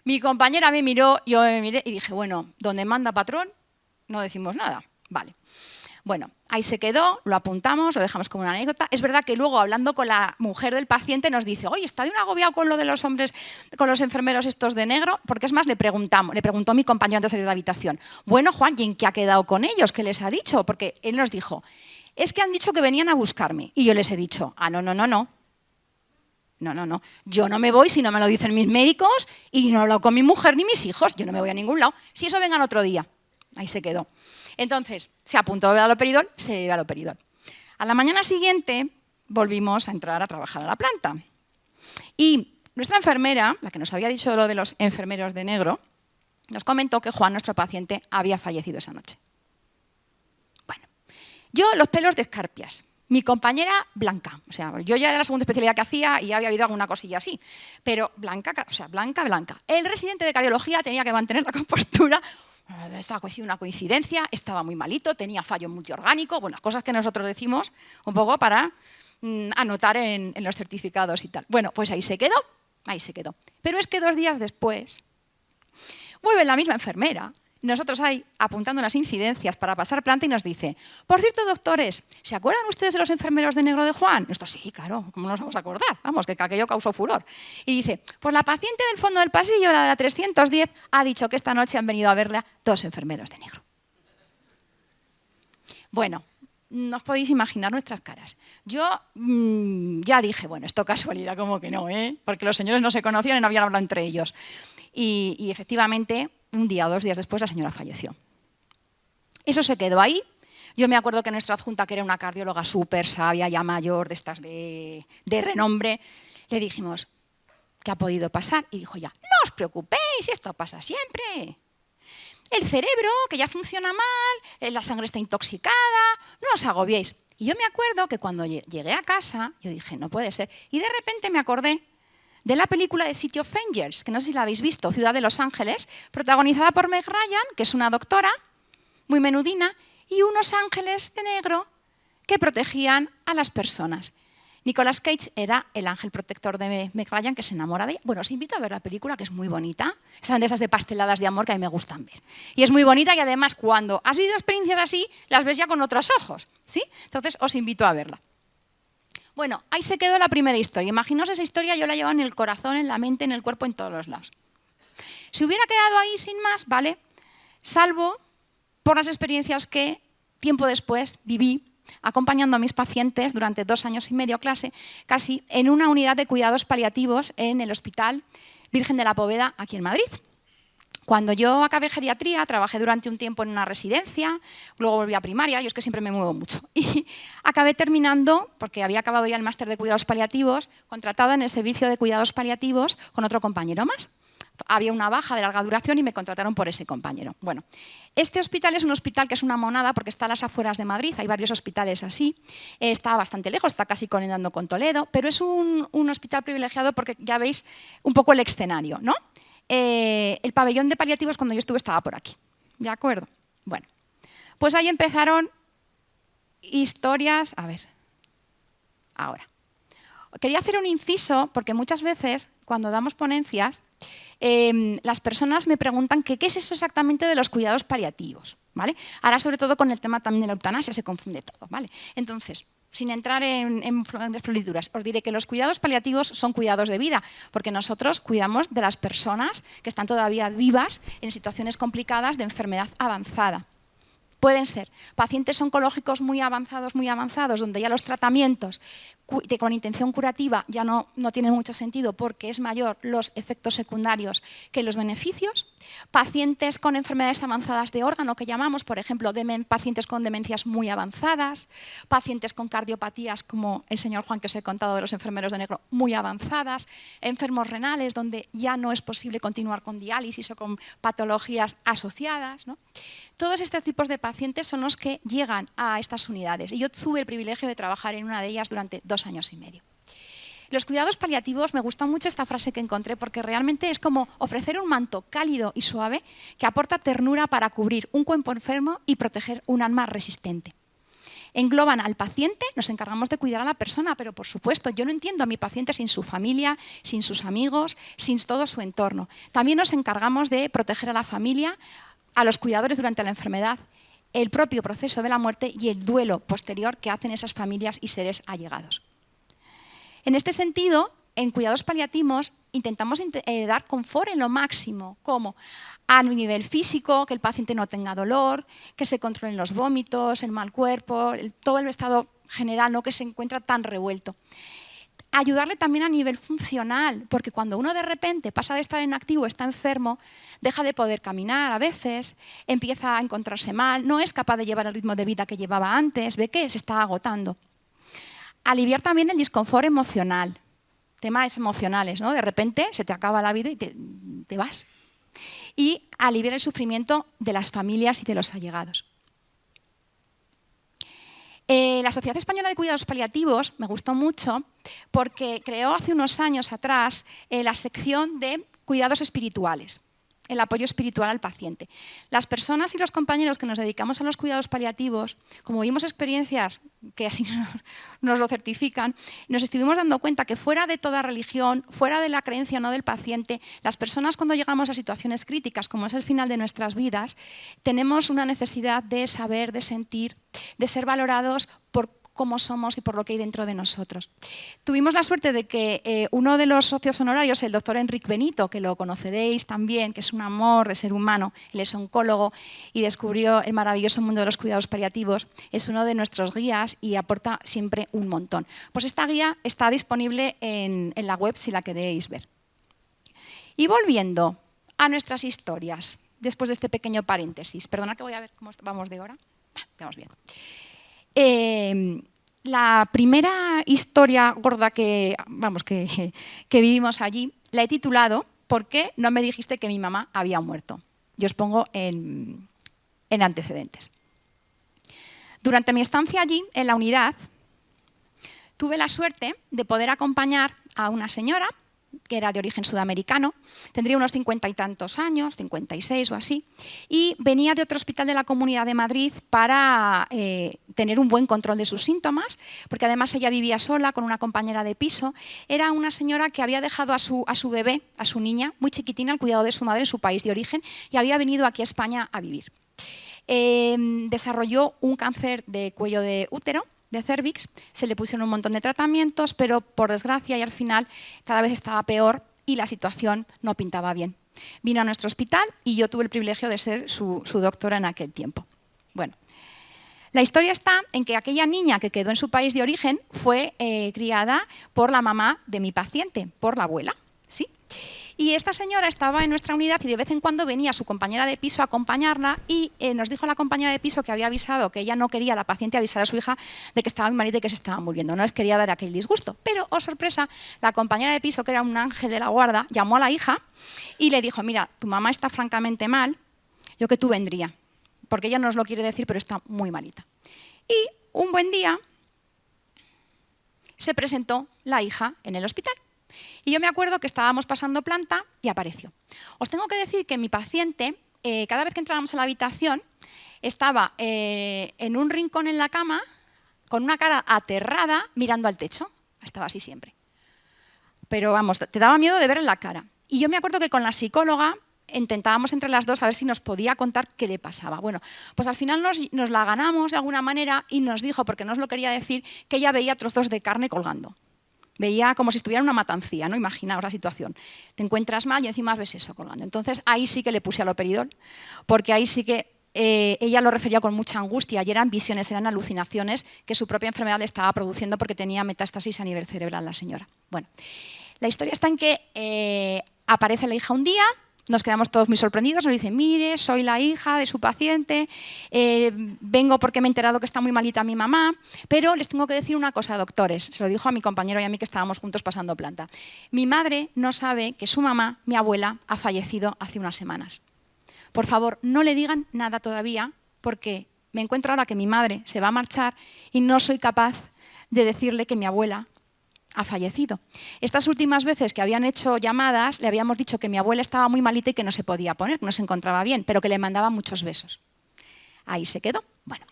Mi compañera me miró, yo me miré y dije, bueno, donde manda patrón, no decimos nada. Vale. Bueno, ahí se quedó, lo apuntamos, lo dejamos como una anécdota. Es verdad que luego, hablando con la mujer del paciente, nos dice, oye, ¿está de un agobiado con lo de los hombres, con los enfermeros estos de negro? Porque es más, le preguntó mi compañero antes de salir de la habitación, bueno, Juan, ¿y en qué ha quedado con ellos? ¿Qué les ha dicho? Porque él nos dijo, es que han dicho que venían a buscarme. Y yo les he dicho, no. Yo no me voy si no me lo dicen mis médicos y no hablo con mi mujer ni mis hijos. Yo no me voy a ningún lado. Si eso vengan otro día. Ahí se quedó. Entonces, se apuntó al haloperidol, se dio haloperidol. A la mañana siguiente volvimos a entrar a trabajar a la planta. Y nuestra enfermera, la que nos había dicho lo de los enfermeros de negro, nos comentó que Juan, nuestro paciente, había fallecido esa noche. Bueno, yo los pelos de escarpias. Mi compañera, blanca. O sea, yo ya era la segunda especialidad que hacía y ya había habido alguna cosilla así. Pero blanca, o sea, blanca. El residente de cardiología tenía que mantener la compostura. Estaba una coincidencia, estaba muy malito, tenía fallo multiorgánico, bueno, cosas que nosotros decimos un poco para anotar en los certificados y tal. Bueno, pues ahí se quedó, ahí se quedó. Pero es que 2 días después vuelve la misma enfermera. Nosotros ahí apuntando las incidencias para pasar planta y nos dice: por cierto, doctores, ¿se acuerdan ustedes de los enfermeros de negro de Juan? Nosotros, sí, claro, ¿cómo nos vamos a acordar? Vamos, que aquello causó furor. Y dice: pues la paciente del fondo del pasillo, la de la 310, ha dicho que esta noche han venido a verla 2 enfermeros de negro. Bueno, no os podéis imaginar nuestras caras. Yo ya dije, bueno, esto casualidad, como que no, ¿eh? Porque los señores no se conocían y no habían hablado entre ellos. Y efectivamente, un día o 2 días después, la señora falleció. Eso se quedó ahí. Yo me acuerdo que nuestra adjunta, que era una cardióloga súper sabia, ya mayor, de estas de renombre, le dijimos: ¿qué ha podido pasar? Y dijo ya: no os preocupéis, esto pasa siempre. El cerebro, que ya funciona mal, la sangre está intoxicada, no os agobiéis. Y yo me acuerdo que cuando llegué a casa, yo dije, no puede ser. Y de repente me acordé de la película de City of Angels, que no sé si la habéis visto, Ciudad de Los Ángeles, protagonizada por Meg Ryan, que es una doctora muy menudina, y unos ángeles de negro que protegían a las personas. Nicolas Cage era el ángel protector de Meg Ryan, que se enamora de ella. Bueno, os invito a ver la película, que es muy bonita. Son de esas de pasteladas de amor que a mí me gustan ver. Y es muy bonita, y además cuando has vivido experiencias así, las ves ya con otros ojos, ¿sí? Entonces os invito a verla. Bueno, ahí se quedó la primera historia. Imaginaos esa historia, yo la llevo en el corazón, en la mente, en el cuerpo, en todos los lados. Si hubiera quedado ahí sin más, ¿vale? Salvo por las experiencias que tiempo después viví acompañando a mis pacientes durante 2 años y medio casi en una unidad de cuidados paliativos en el Hospital Virgen de la Poveda, aquí en Madrid. Cuando yo acabé geriatría, trabajé durante un tiempo en una residencia, luego volví a primaria, yo es que siempre me muevo mucho. Y acabé terminando, porque había acabado ya el máster de cuidados paliativos, contratada en el servicio de cuidados paliativos con otro compañero más. Había una baja de larga duración y me contrataron por ese compañero. Bueno, este hospital es un hospital que es una monada porque está a las afueras de Madrid, hay varios hospitales así, está bastante lejos, está casi conectando con Toledo, pero es un hospital privilegiado porque ya veis un poco el escenario, ¿no? El pabellón de paliativos cuando yo estuve estaba por aquí, ¿de acuerdo? Bueno, pues ahí empezaron historias, a ver, ahora. Quería hacer un inciso porque muchas veces cuando damos ponencias las personas me preguntan qué es eso exactamente de los cuidados paliativos, ¿vale? Ahora sobre todo con el tema también de la eutanasia se confunde todo, ¿vale? Entonces, sin entrar en floriduras, os diré que los cuidados paliativos son cuidados de vida, porque nosotros cuidamos de las personas que están todavía vivas en situaciones complicadas de enfermedad avanzada. Pueden ser pacientes oncológicos muy avanzados, donde ya los tratamientos con intención curativa ya no tienen mucho sentido porque es mayor los efectos secundarios que los beneficios. Pacientes con enfermedades avanzadas de órgano, que llamamos, por ejemplo, pacientes con demencias muy avanzadas, pacientes con cardiopatías, como el señor Juan que os he contado de los enfermeros de negro, muy avanzadas, enfermos renales, donde ya no es posible continuar con diálisis o con patologías asociadas, ¿no? Todos estos tipos de pacientes son los que llegan a estas unidades. Y yo tuve el privilegio de trabajar en una de ellas durante 2 años y medio. Los cuidados paliativos, me gusta mucho esta frase que encontré porque realmente es como ofrecer un manto cálido y suave que aporta ternura para cubrir un cuerpo enfermo y proteger un alma resistente. Engloban al paciente, nos encargamos de cuidar a la persona, pero por supuesto yo no entiendo a mi paciente sin su familia, sin sus amigos, sin todo su entorno. También nos encargamos de proteger a la familia, a los cuidadores durante la enfermedad, el propio proceso de la muerte y el duelo posterior que hacen esas familias y seres allegados. En este sentido, en cuidados paliativos intentamos dar confort en lo máximo, como a nivel físico, que el paciente no tenga dolor, que se controlen los vómitos, el mal cuerpo, todo el estado general, ¿no?, que se encuentra tan revuelto. Ayudarle también a nivel funcional, porque cuando uno de repente pasa de estar en activo, está enfermo, deja de poder caminar a veces, empieza a encontrarse mal, no es capaz de llevar el ritmo de vida que llevaba antes, ve que se está agotando. Aliviar también el disconfort emocional, temas emocionales, ¿no? De repente se te acaba la vida y te vas. Y aliviar el sufrimiento de las familias y de los allegados. La Sociedad Española de Cuidados Paliativos me gustó mucho porque creó hace unos años atrás la sección de cuidados espirituales. el apoyo espiritual al paciente. Las personas y los compañeros que nos dedicamos a los cuidados paliativos, como vimos experiencias que así nos lo certifican, nos estuvimos dando cuenta que fuera de toda religión, fuera de la creencia no del paciente, las personas cuando llegamos a situaciones críticas, como es el final de nuestras vidas, tenemos una necesidad de saber, de sentir, de ser valorados por cómo somos y por lo que hay dentro de nosotros. Tuvimos la suerte de que uno de los socios honorarios, el doctor Enrique Benito, que lo conoceréis también, que es un amor de ser humano, él es oncólogo y descubrió el maravilloso mundo de los cuidados paliativos, es uno de nuestros guías y aporta siempre un montón. Pues esta guía está disponible en la web si la queréis ver. Y volviendo a nuestras historias, después de este pequeño paréntesis, perdona que voy a ver cómo vamos de hora. Vamos bien. La primera historia gorda que vivimos allí la he titulado ¿Por qué no me dijiste que mi mamá había muerto? Y os pongo en antecedentes. Durante mi estancia allí, en la unidad, tuve la suerte de poder acompañar a una señora que era de origen sudamericano, tendría unos 50 y tantos años, 56 o así, y venía de otro hospital de la Comunidad de Madrid para tener un buen control de sus síntomas, porque además ella vivía sola con una compañera de piso. Era una señora que había dejado a su bebé, a su niña, muy chiquitina, al cuidado de su madre en su país de origen, y había venido aquí a España a vivir. Desarrolló un cáncer de cuello de útero, de cérvix, se le pusieron un montón de tratamientos, pero por desgracia y al final cada vez estaba peor y la situación no pintaba bien. Vino a nuestro hospital y yo tuve el privilegio de ser su doctora en aquel tiempo. Bueno, la historia está en que aquella niña que quedó en su país de origen fue criada por la mamá de mi paciente, por la abuela, ¿sí? Y esta señora estaba en nuestra unidad y de vez en cuando venía su compañera de piso a acompañarla y nos dijo la compañera de piso que había avisado, que ella no quería, la paciente, avisar a su hija de que estaba muy malita y que se estaba muriendo. No les quería dar aquel disgusto. Pero, oh sorpresa, la compañera de piso, que era un ángel de la guarda, llamó a la hija y le dijo, mira, tu mamá está francamente mal, yo que tú vendría. Porque ella no nos lo quiere decir, pero está muy malita. Y un buen día se presentó la hija en el hospital. Y yo me acuerdo que estábamos pasando planta y apareció. Os tengo que decir que mi paciente, cada vez que entrábamos a la habitación, estaba en un rincón en la cama, con una cara aterrada, mirando al techo. Estaba así siempre. Pero vamos, te daba miedo de ver en la cara. Y yo me acuerdo que con la psicóloga intentábamos entre las dos a ver si nos podía contar qué le pasaba. Bueno, pues al final nos la ganamos de alguna manera y nos dijo, porque no os lo quería decir, que ella veía trozos de carne colgando. Veía como si estuviera en una matancía, ¿no? Imaginaos la situación. Te encuentras mal y encima ves eso colgando. Entonces ahí sí que le puse aloperidol, porque ahí sí que ella lo refería con mucha angustia y eran visiones, eran alucinaciones que su propia enfermedad le estaba produciendo porque tenía metástasis a nivel cerebral la señora. Bueno, la historia está en que aparece la hija un día. Nos quedamos todos muy sorprendidos, nos dice, mire, soy la hija de su paciente, vengo porque me he enterado que está muy malita mi mamá, pero les tengo que decir una cosa, doctores, se lo dijo a mi compañero y a mí que estábamos juntos pasando planta. Mi madre no sabe que su mamá, mi abuela, ha fallecido hace unas semanas. Por favor, no le digan nada todavía, porque me encuentro ahora que mi madre se va a marchar y no soy capaz de decirle que mi abuela ha fallecido. Estas últimas veces que habían hecho llamadas, le habíamos dicho que mi abuela estaba muy malita y que no se podía poner, que no se encontraba bien, pero que le mandaba muchos besos. Ahí se quedó. Bueno,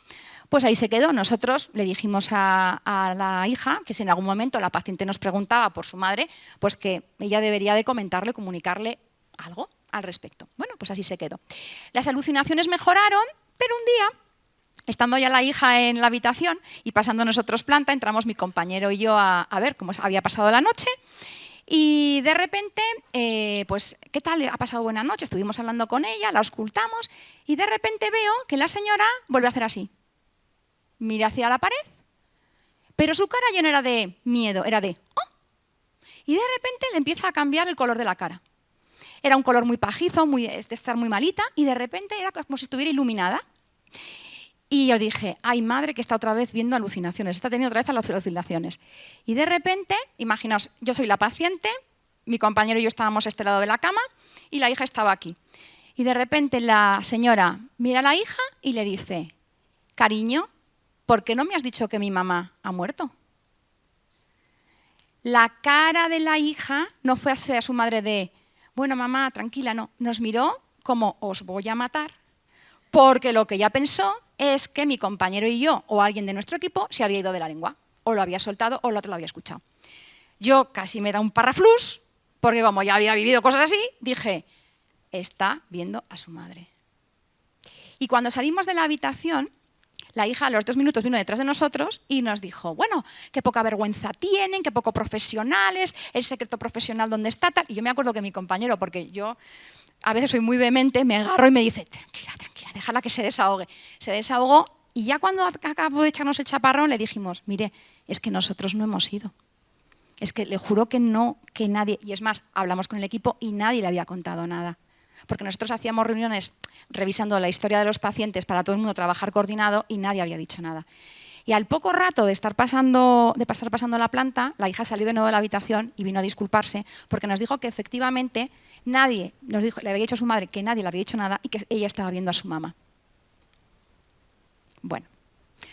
pues ahí se quedó. Nosotros le dijimos a la hija que si en algún momento la paciente nos preguntaba por su madre, pues que ella debería de comentarle, comunicarle algo al respecto. Bueno, pues así se quedó. Las alucinaciones mejoraron, pero un día, estando ya la hija en la habitación y pasando nosotros planta, entramos mi compañero y yo a ver cómo había pasado la noche y de repente, pues, ¿qué tal? ¿Ha pasado buena noche? Estuvimos hablando con ella, la auscultamos y de repente veo que la señora vuelve a hacer así. Mira hacia la pared, pero su cara ya no era de miedo, era de ¡oh! Y de repente le empieza a cambiar el color de la cara. Era un color muy pajizo, de estar muy malita y de repente era como si estuviera iluminada. Y yo dije, ay madre, que está otra vez viendo alucinaciones, está teniendo otra vez las alucinaciones. Y de repente, imaginaos, yo soy la paciente, mi compañero y yo estábamos a este lado de la cama y la hija estaba aquí. Y de repente la señora mira a la hija y le dice, cariño, ¿por qué no me has dicho que mi mamá ha muerto? La cara de la hija no fue hacia su madre de, bueno mamá, tranquila, no, nos miró como os voy a matar, porque lo que ella pensó es que mi compañero y yo, o alguien de nuestro equipo, se había ido de la lengua, o lo había soltado o el otro lo había escuchado. Yo casi me da un parraflús, porque como ya había vivido cosas así, dije, está viendo a su madre. Y cuando salimos de la habitación, la hija a los 2 minutos vino detrás de nosotros y nos dijo, bueno, qué poca vergüenza tienen, qué poco profesionales, el secreto profesional dónde está, tal. Y yo me acuerdo que mi compañero, porque yo a veces soy muy vehemente, me agarró y me dice, tranquila, tranquila, déjala que se desahogue. Se desahogó y ya cuando acabó de echarnos el chaparrón le dijimos, mire, es que nosotros no hemos ido. Es que le juro que no, que nadie, y es más, hablamos con el equipo y nadie le había contado nada. Porque nosotros hacíamos reuniones revisando la historia de los pacientes para todo el mundo trabajar coordinado y nadie había dicho nada. Y al poco rato de estar pasando la planta, la hija salió de nuevo de la habitación y vino a disculparse porque nos dijo que efectivamente nadie, le había dicho a su madre que nadie le había dicho nada y que ella estaba viendo a su mamá. Bueno,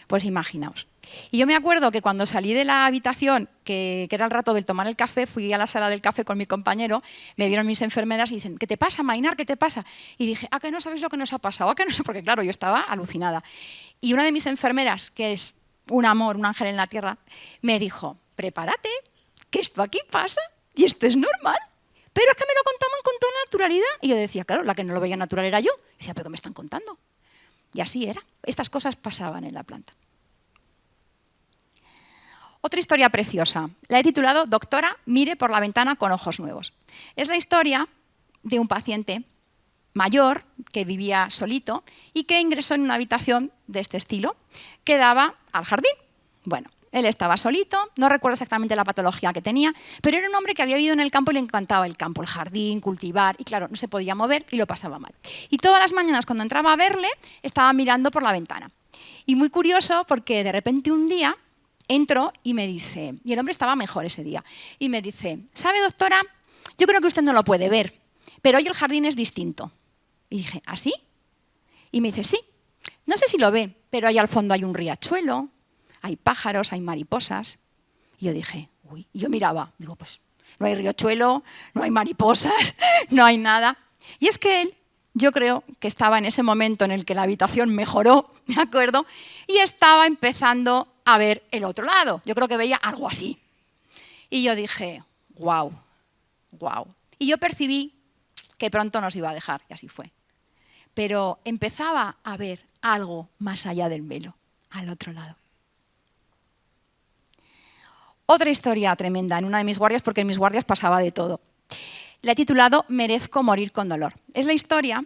pues imaginaos. Y yo me acuerdo que cuando salí de la habitación, que era el rato del tomar el café, fui a la sala del café con mi compañero, me vieron mis enfermeras y dicen, ¿qué te pasa, Mainar? ¿Qué te pasa? Y dije, ¿a que no sabéis lo que nos ha pasado? ¿A que no sé? Porque claro, yo estaba alucinada. Y una de mis enfermeras, que es un amor, un ángel en la tierra, me dijo, prepárate, que esto aquí pasa y esto es normal. Pero es que me lo contaban con toda naturalidad. Y yo decía, claro, la que no lo veía natural era yo. Y decía, ¿pero qué me están contando? Y así era. Estas cosas pasaban en la planta. Otra historia preciosa. La he titulado Doctora, mire por la ventana con ojos nuevos. Es la historia de un paciente mayor que vivía solito y que ingresó en una habitación de este estilo que daba al jardín. Bueno, él estaba solito, no recuerdo exactamente la patología que tenía, pero era un hombre que había vivido en el campo y le encantaba el campo, el jardín, cultivar, y claro, no se podía mover y lo pasaba mal. Y todas las mañanas cuando entraba a verle, estaba mirando por la ventana. Y muy curioso porque de repente un día entro y me dice, y el hombre estaba mejor ese día, y me dice, ¿sabe, doctora? Yo creo que usted no lo puede ver, pero hoy el jardín es distinto. Y dije, ¿ah, sí? Y me dice, sí, no sé si lo ve, pero ahí al fondo hay un riachuelo, hay pájaros, hay mariposas. Y yo dije, uy, y yo miraba, digo, pues no hay riachuelo, no hay mariposas, no hay nada. Y es que él, yo creo que estaba en ese momento en el que la habitación mejoró, ¿de acuerdo? Y estaba empezando a ver el otro lado. Yo creo que veía algo así. Y yo dije, wow, wow. Y yo percibí que pronto nos iba a dejar, y así fue. Pero empezaba a ver algo más allá del velo, al otro lado. Otra historia tremenda en una de mis guardias, porque en mis guardias pasaba de todo. La he titulado Merezco morir con dolor. Es la historia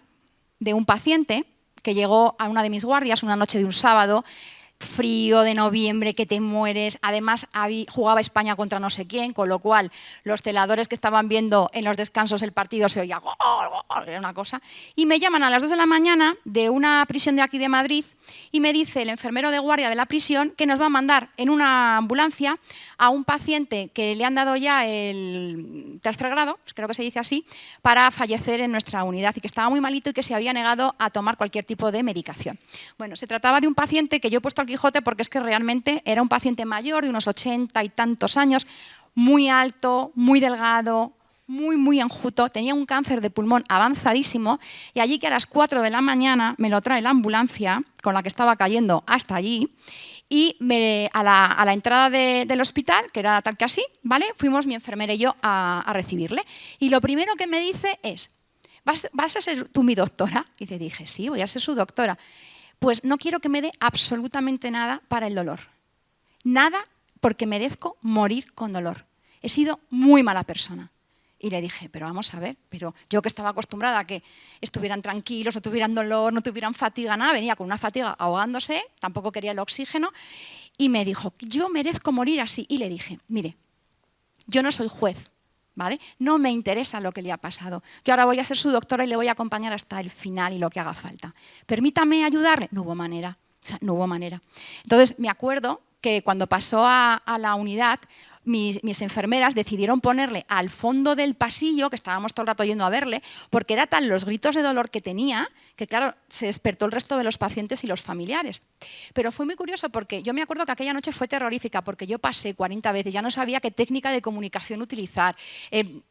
de un paciente que llegó a una de mis guardias una noche de un sábado, frío de noviembre, que te mueres. Además, jugaba España contra no sé quién, con lo cual los celadores que estaban viendo en los descansos el partido se oía gol, gol, era una cosa. Y me llaman a las 2 de la mañana de una prisión de aquí de Madrid y me dice el enfermero de guardia de la prisión que nos va a mandar en una ambulancia a un paciente que le han dado ya el 3er grado, creo que se dice así, para fallecer en nuestra unidad y que estaba muy malito y que se había negado a tomar cualquier tipo de medicación. Bueno, se trataba de un paciente que yo he puesto al Quijote porque es que realmente era un paciente mayor de unos 80 y tantos años, muy alto, muy delgado, muy enjuto, tenía un cáncer de pulmón avanzadísimo y allí que a las 4 de la mañana me lo trae la ambulancia con la que estaba cayendo hasta allí y a la entrada del hospital, que era tal que así, ¿vale? Fuimos mi enfermera y yo a recibirle. Y lo primero que me dice es, ¿vas a ser tú mi doctora? Y le dije, sí, voy a ser su doctora. Pues no quiero que me dé absolutamente nada para el dolor. Nada, porque merezco morir con dolor. He sido muy mala persona. Y le dije, pero vamos a ver, pero yo que estaba acostumbrada a que estuvieran tranquilos, no tuvieran dolor, no tuvieran fatiga, nada, venía con una fatiga ahogándose, tampoco quería el oxígeno, y me dijo, yo merezco morir así. Y le dije, mire, yo no soy juez, ¿vale? No me interesa lo que le ha pasado. Yo ahora voy a ser su doctora y le voy a acompañar hasta el final y lo que haga falta. Permítame ayudarle. No hubo manera, o sea, no hubo manera. Entonces, me acuerdo que cuando pasó a la unidad, mis enfermeras decidieron ponerle al fondo del pasillo, que estábamos todo el rato yendo a verle, porque era tal los gritos de dolor que tenía, que claro, se despertó el resto de los pacientes y los familiares. Pero fue muy curioso porque yo me acuerdo que aquella noche fue terrorífica, porque yo pasé 40 veces, ya no sabía qué técnica de comunicación utilizar,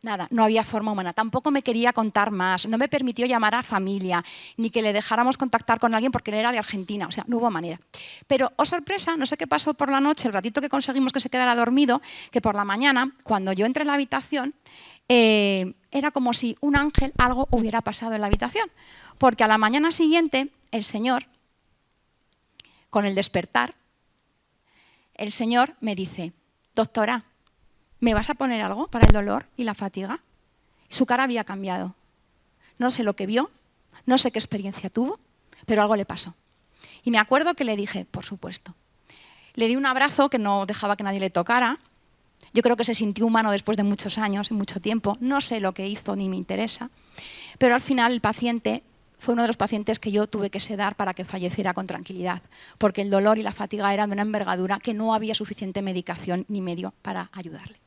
nada, no había forma humana, tampoco me quería contar más, no me permitió llamar a familia, ni que le dejáramos contactar con alguien porque él era de Argentina, o sea, no hubo manera. Pero, oh sorpresa, no sé qué pasó por la noche, el ratito que conseguimos que se quedara dormido, que por la mañana, cuando yo entré en la habitación, era como si un ángel, algo hubiera pasado en la habitación. Porque a la mañana siguiente, el Señor, con el despertar, el Señor me dice, doctora, ¿me vas a poner algo para el dolor y la fatiga? Su cara había cambiado. No sé lo que vio, no sé qué experiencia tuvo, pero algo le pasó. Y me acuerdo que le dije, por supuesto. Le di un abrazo que no dejaba que nadie le tocara. Yo creo que se sintió humano después de muchos años y mucho tiempo. No sé lo que hizo ni me interesa. Pero al final el paciente fue uno de los pacientes que yo tuve que sedar para que falleciera con tranquilidad, porque el dolor y la fatiga eran de una envergadura que no había suficiente medicación ni medio para ayudarle.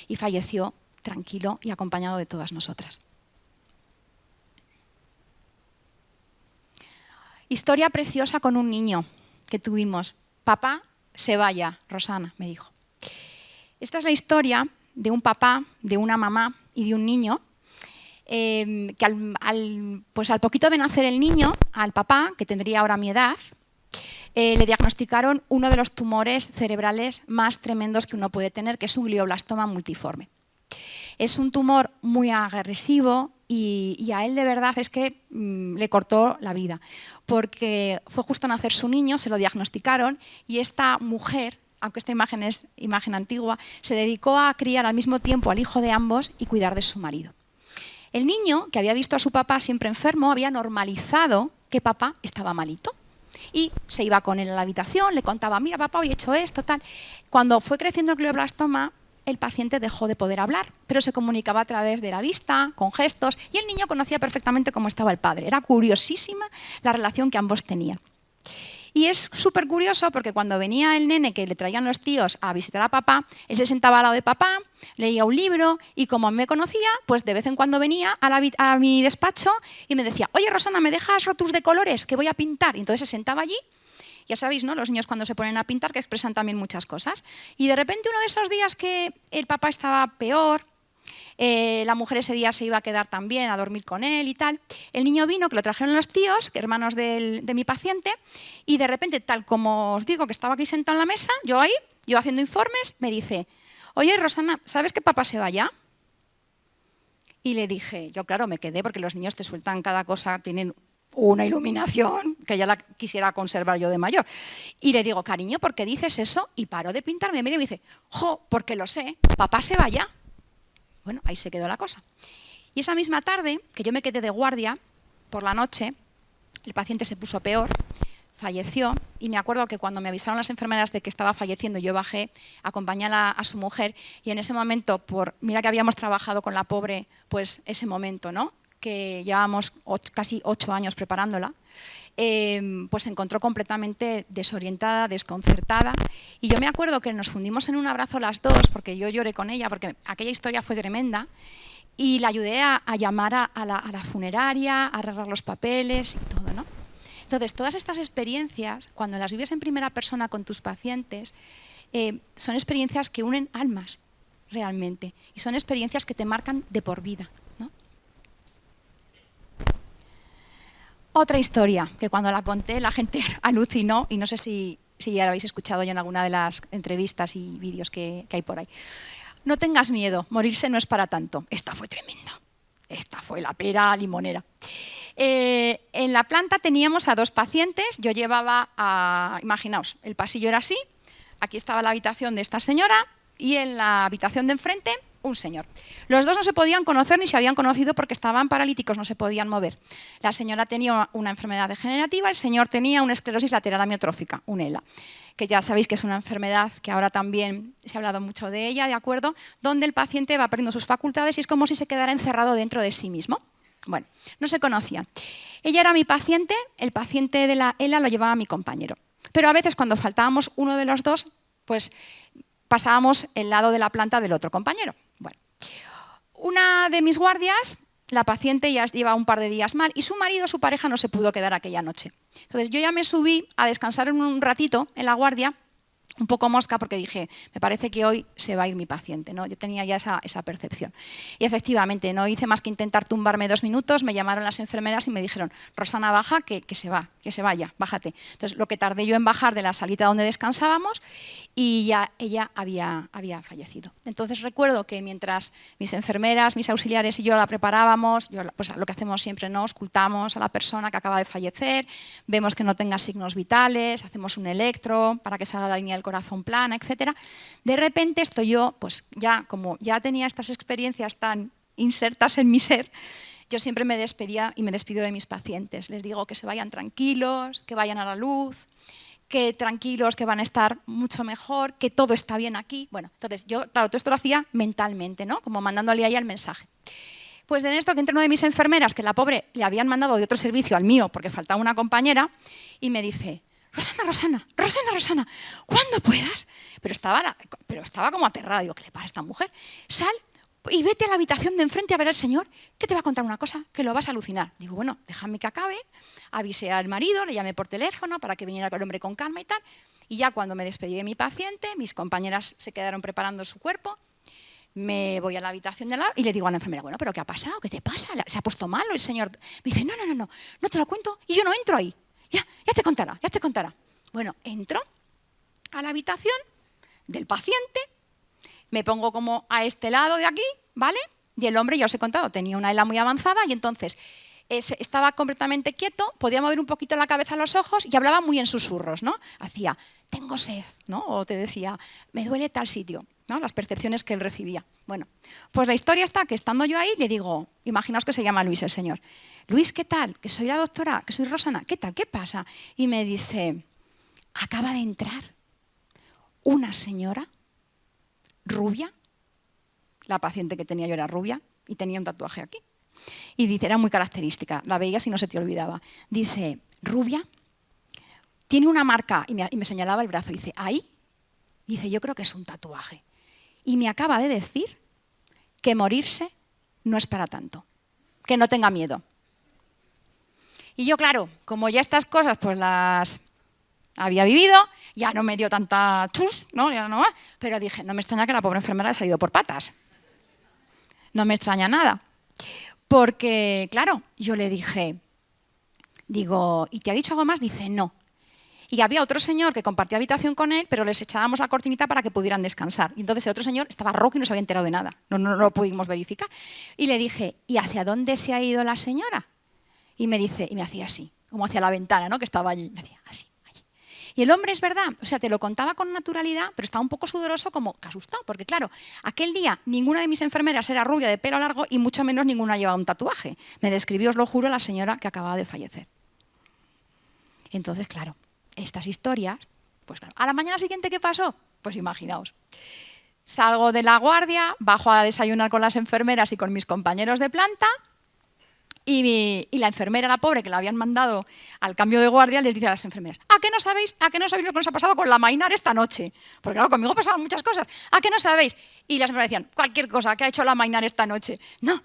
Y falleció tranquilo y acompañado de todas nosotras. Historia preciosa con un niño que tuvimos. Papá, se vaya, Rosana, me dijo. Esta es la historia de un papá, de una mamá y de un niño que al poquito de nacer el niño, al papá, que tendría ahora mi edad, le diagnosticaron uno de los tumores cerebrales más tremendos que uno puede tener, que es un glioblastoma multiforme. Es un tumor muy agresivo y a él de verdad es que le cortó la vida, porque fue justo nacer su niño, se lo diagnosticaron y esta mujer, aunque esta imagen es imagen antigua, se dedicó a criar al mismo tiempo al hijo de ambos y cuidar de su marido. El niño, que había visto a su papá siempre enfermo, había normalizado que papá estaba malito. Y se iba con él a la habitación, le contaba, mira papá, hoy he hecho esto, tal. Cuando fue creciendo el glioblastoma, el paciente dejó de poder hablar, pero se comunicaba a través de la vista, con gestos, y el niño conocía perfectamente cómo estaba el padre. Era curiosísima la relación que ambos tenían. Y es súper curioso porque cuando venía el nene que le traían los tíos a visitar a papá, él se sentaba al lado de papá, leía un libro y como me conocía, pues de vez en cuando venía a mi despacho y me decía, oye Rosana, ¿me dejas rotus de colores que voy a pintar? Y entonces se sentaba allí. Ya sabéis, ¿no? Los niños cuando se ponen a pintar que expresan también muchas cosas. Y de repente uno de esos días que el papá estaba peor, la mujer ese día se iba a quedar también a dormir con él y tal. El niño vino, que lo trajeron los tíos, hermanos de mi paciente, y de repente, tal como os digo, que estaba aquí sentado en la mesa, yo haciendo informes, me dice, oye Rosana, ¿sabes que papá se va ya? Y le dije, yo claro, me quedé porque los niños te sueltan cada cosa, tienen una iluminación que ya la quisiera conservar yo de mayor. Y le digo, cariño, ¿por qué dices eso? Y paró de pintarme, mira y me dice, jo, porque lo sé, papá se va ya. Bueno, ahí se quedó la cosa. Y esa misma tarde, que yo me quedé de guardia, por la noche, el paciente se puso peor, falleció, y me acuerdo que cuando me avisaron las enfermeras de que estaba falleciendo, yo bajé a acompañar a su mujer, y en ese momento, mira que habíamos trabajado con la pobre, pues ese momento, ¿no? Que llevábamos casi 8 años preparándola, pues se encontró completamente desorientada, desconcertada. Y yo me acuerdo que nos fundimos en un abrazo las dos, porque yo lloré con ella, porque aquella historia fue tremenda, y la ayudé a llamar a la funeraria, a arreglar los papeles y todo, ¿no? Entonces, todas estas experiencias, cuando las vives en primera persona con tus pacientes, son experiencias que unen almas, realmente, y son experiencias que te marcan de por vida, ¿no? Otra historia, que cuando la conté la gente alucinó, y no sé si ya la habéis escuchado ya en alguna de las entrevistas y vídeos que hay por ahí. No tengas miedo, morirse no es para tanto. Esta fue tremenda, esta fue la pera limonera. En la planta teníamos a 2 pacientes, yo llevaba imaginaos, el pasillo era así, aquí estaba la habitación de esta señora y en la habitación de enfrente un señor. Los dos no se podían conocer ni se habían conocido porque estaban paralíticos, no se podían mover. La señora tenía una enfermedad degenerativa, el señor tenía una esclerosis lateral amiotrófica, un ELA, que ya sabéis que es una enfermedad que ahora también se ha hablado mucho de ella, ¿de acuerdo? Donde el paciente va perdiendo sus facultades y es como si se quedara encerrado dentro de sí mismo. Bueno, no se conocían. Ella era mi paciente, el paciente de la ELA lo llevaba mi compañero. Pero a veces cuando faltábamos uno de los dos, pues pasábamos el lado de la planta del otro compañero. Bueno, una de mis guardias, la paciente ya lleva un par de días mal y su marido, su pareja, no se pudo quedar aquella noche. Entonces yo ya me subí a descansar un ratito en la guardia, un poco mosca, porque dije, me parece que hoy se va a ir mi paciente, ¿no? Yo tenía ya esa percepción. Y efectivamente, no hice más que intentar tumbarme 2 minutos, me llamaron las enfermeras y me dijeron, Rosana, baja, que se vaya, bájate. Entonces, lo que tardé yo en bajar de la salita donde descansábamos, y ya ella había fallecido. Entonces recuerdo que mientras mis enfermeras, mis auxiliares y yo la preparábamos, pues lo que hacemos siempre, ¿no? Auscultamos a la persona que acaba de fallecer, vemos que no tenga signos vitales, hacemos un electro para que salga la línea del corazón plana, etc. De repente estoy yo, pues ya como ya tenía estas experiencias tan insertas en mi ser, yo siempre me despedía y me despido de mis pacientes. Les digo que se vayan tranquilos, que vayan a la luz, que tranquilos, que van a estar mucho mejor, que todo está bien aquí. Bueno, entonces yo, claro, todo esto lo hacía mentalmente, ¿no? Como mandándole a ella el mensaje. Pues en esto que entra una de mis enfermeras, que la pobre le habían mandado de otro servicio al mío porque faltaba una compañera, y me dice, Rosana, cuando puedas. Pero estaba como aterrada. Digo, ¿qué le pasa a esta mujer? Sal y vete a la habitación de enfrente a ver al señor, que te va a contar una cosa, que lo vas a alucinar. Digo, bueno, déjame que acabe. Avisé al marido, le llamé por teléfono para que viniera el hombre con calma y tal. Y ya cuando me despedí de mi paciente, mis compañeras se quedaron preparando su cuerpo. Me voy a la habitación de al lado y le digo a la enfermera, bueno, ¿pero qué ha pasado? ¿Qué te pasa? ¿Se ha puesto malo el señor? Me dice, no te lo cuento y yo no entro ahí. Ya te contará. Bueno, entro a la habitación del paciente, me pongo como a este lado de aquí, ¿vale? Y el hombre, ya os he contado, tenía una ELA muy avanzada y entonces estaba completamente quieto, podía mover un poquito la cabeza, los ojos y hablaba muy en susurros, ¿no? Hacía, tengo sed, ¿no? O te decía, me duele tal sitio, ¿no? Las percepciones que él recibía. Bueno, pues la historia está que estando yo ahí le digo, imaginaos que se llama Luis el señor. Luis, ¿qué tal? Que soy la doctora, que soy Rosana, ¿qué tal? ¿Qué pasa? Y me dice, acaba de entrar una señora rubia, la paciente que tenía yo era rubia y tenía un tatuaje aquí. Y dice, era muy característica, la veías y no se te olvidaba. Dice, rubia, tiene una marca, y me señalaba el brazo, y dice, ¿ahí? Dice, yo creo que es un tatuaje. Y me acaba de decir que morirse no es para tanto, que no tenga miedo. Y yo, claro, como ya estas cosas pues las había vivido, ya no me dio tanta chus, ¿no? Ya no, pero dije, no me extraña que la pobre enfermera haya salido por patas. No me extraña nada. Porque, claro, yo le dije, digo, ¿y te ha dicho algo más? Dice, no. Y había otro señor que compartía habitación con él, pero les echábamos la cortinita para que pudieran descansar. Y entonces el otro señor estaba rojo y no se había enterado de nada. No lo pudimos verificar. Y le dije, ¿y hacia dónde se ha ido la señora? Y me dice, y me hacía así, como hacia la ventana, ¿no? Que estaba allí. Me hacía así, allí. Y el hombre, es verdad, o sea, te lo contaba con naturalidad, pero estaba un poco sudoroso, como que asustado, porque claro, aquel día ninguna de mis enfermeras era rubia de pelo largo y mucho menos ninguna llevaba un tatuaje. Me describió, os lo juro, la señora que acababa de fallecer. Entonces, claro, estas historias, pues claro, a la mañana siguiente, ¿qué pasó? Pues imaginaos. Salgo de la guardia, bajo a desayunar con las enfermeras y con mis compañeros de planta y la enfermera, la pobre, que la habían mandado al cambio de guardia, les dice a las enfermeras, ¿a qué no sabéis lo que nos ha pasado con la Mainar esta noche? Porque claro, conmigo pasaban muchas cosas. ¿A qué no sabéis? Y las enfermeras decían, cualquier cosa, ¿qué ha hecho la Mainar esta noche? No,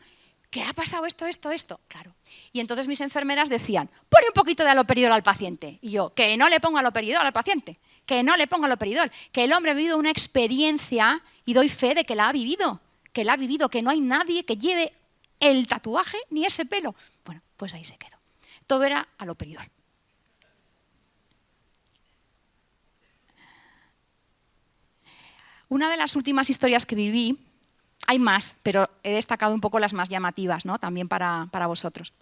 ¿qué ha pasado esto? Claro. Y entonces mis enfermeras decían, ponle un poquito de aloperidol al paciente. Y yo, que no le ponga aloperidol al paciente, que no le ponga aloperidol, que el hombre ha vivido una experiencia y doy fe de que la ha vivido, que no hay nadie que lleve el tatuaje ni ese pelo. Bueno, pues ahí se quedó. Todo era aloperidol. Una de las últimas historias que viví, hay más, pero he destacado un poco las más llamativas, ¿no? También para vosotros.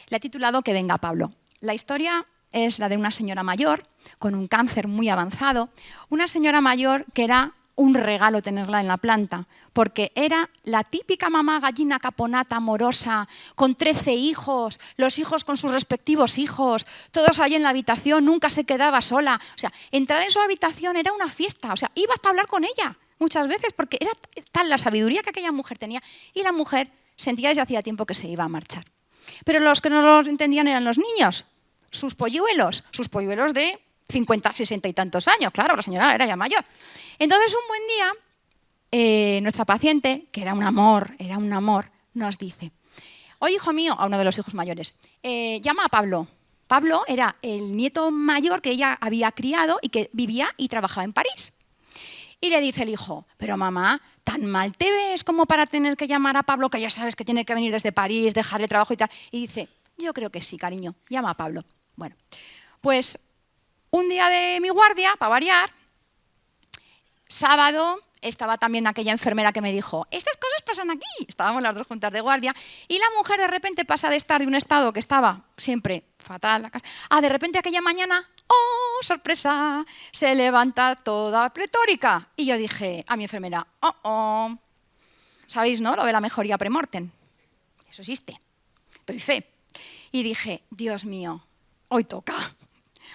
La he titulado Que venga Pablo. La historia es la de una señora mayor con un cáncer muy avanzado, una señora mayor que era un regalo tenerla en la planta, porque era la típica mamá gallina caponata, amorosa, con 13 hijos, los hijos con sus respectivos hijos, todos ahí en la habitación, nunca se quedaba sola. O sea, entrar en su habitación era una fiesta, o sea, ibas para hablar con ella muchas veces, porque era tal la sabiduría que aquella mujer tenía, y la mujer sentía desde hacía tiempo que se iba a marchar. Pero los que no lo entendían eran los niños, sus polluelos de 50, 60 y tantos años, claro, la señora era ya mayor. Entonces, un buen día, nuestra paciente, que era un amor, nos dice: oye, hijo mío, a uno de los hijos mayores, llama a Pablo. Pablo era el nieto mayor que ella había criado y que vivía y trabajaba en París. Y le dice el hijo: pero mamá, ¿tan mal te ves como para tener que llamar a Pablo, que ya sabes que tiene que venir desde París, dejar el trabajo y tal? Y dice: yo creo que sí, cariño, llama a Pablo. Bueno, pues un día de mi guardia, para variar, sábado, estaba también aquella enfermera que me dijo: estas cosas pasan aquí. Estábamos las dos juntas de guardia y la mujer de repente pasa de estar de un estado que estaba siempre fatal a de repente aquella mañana, ¡oh, sorpresa!, se levanta toda pletórica. Y yo dije a mi enfermera: oh, ¿sabéis, no? Lo de la mejoría premortem. Eso existe. Doy fe. Y dije: Dios mío, hoy toca.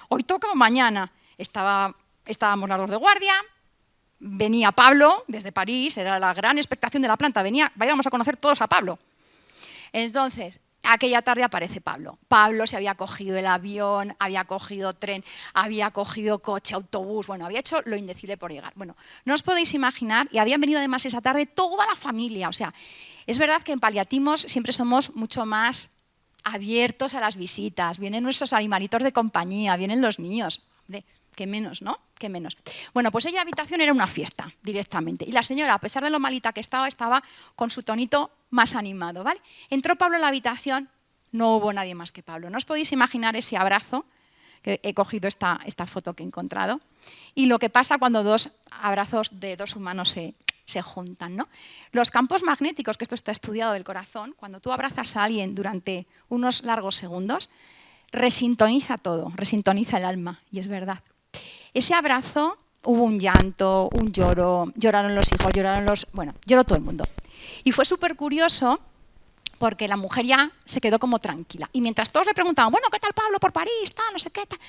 Hoy toca o mañana. Estábamos las dos de guardia. Venía Pablo desde París, era la gran expectación de la planta, íbamos a conocer todos a Pablo. Entonces, aquella tarde aparece Pablo. Pablo se había cogido el avión, había cogido tren, había cogido coche, autobús, bueno, había hecho lo indecible por llegar. Bueno, no os podéis imaginar, y habían venido además esa tarde toda la familia. O sea, es verdad que en paliativos siempre somos mucho más abiertos a las visitas, vienen nuestros animalitos de compañía, vienen los niños. Hombre, qué menos, ¿no? Qué menos. Bueno, pues ella habitación era una fiesta directamente. Y la señora, a pesar de lo malita que estaba con su tonito más animado, ¿vale? Entró Pablo en la habitación, no hubo nadie más que Pablo. No os podéis imaginar ese abrazo, que he cogido esta foto que he encontrado, y lo que pasa cuando dos abrazos de dos humanos se juntan, ¿no? Los campos magnéticos, que esto está estudiado del corazón, cuando tú abrazas a alguien durante unos largos segundos, resintoniza todo, resintoniza el alma, y es verdad. Ese abrazo, hubo un llanto, un lloro, lloraron los hijos, lloró todo el mundo. Y fue súper curioso porque la mujer ya se quedó como tranquila. Y mientras todos le preguntaban: bueno, ¿qué tal Pablo por París? Tal, no sé qué tal.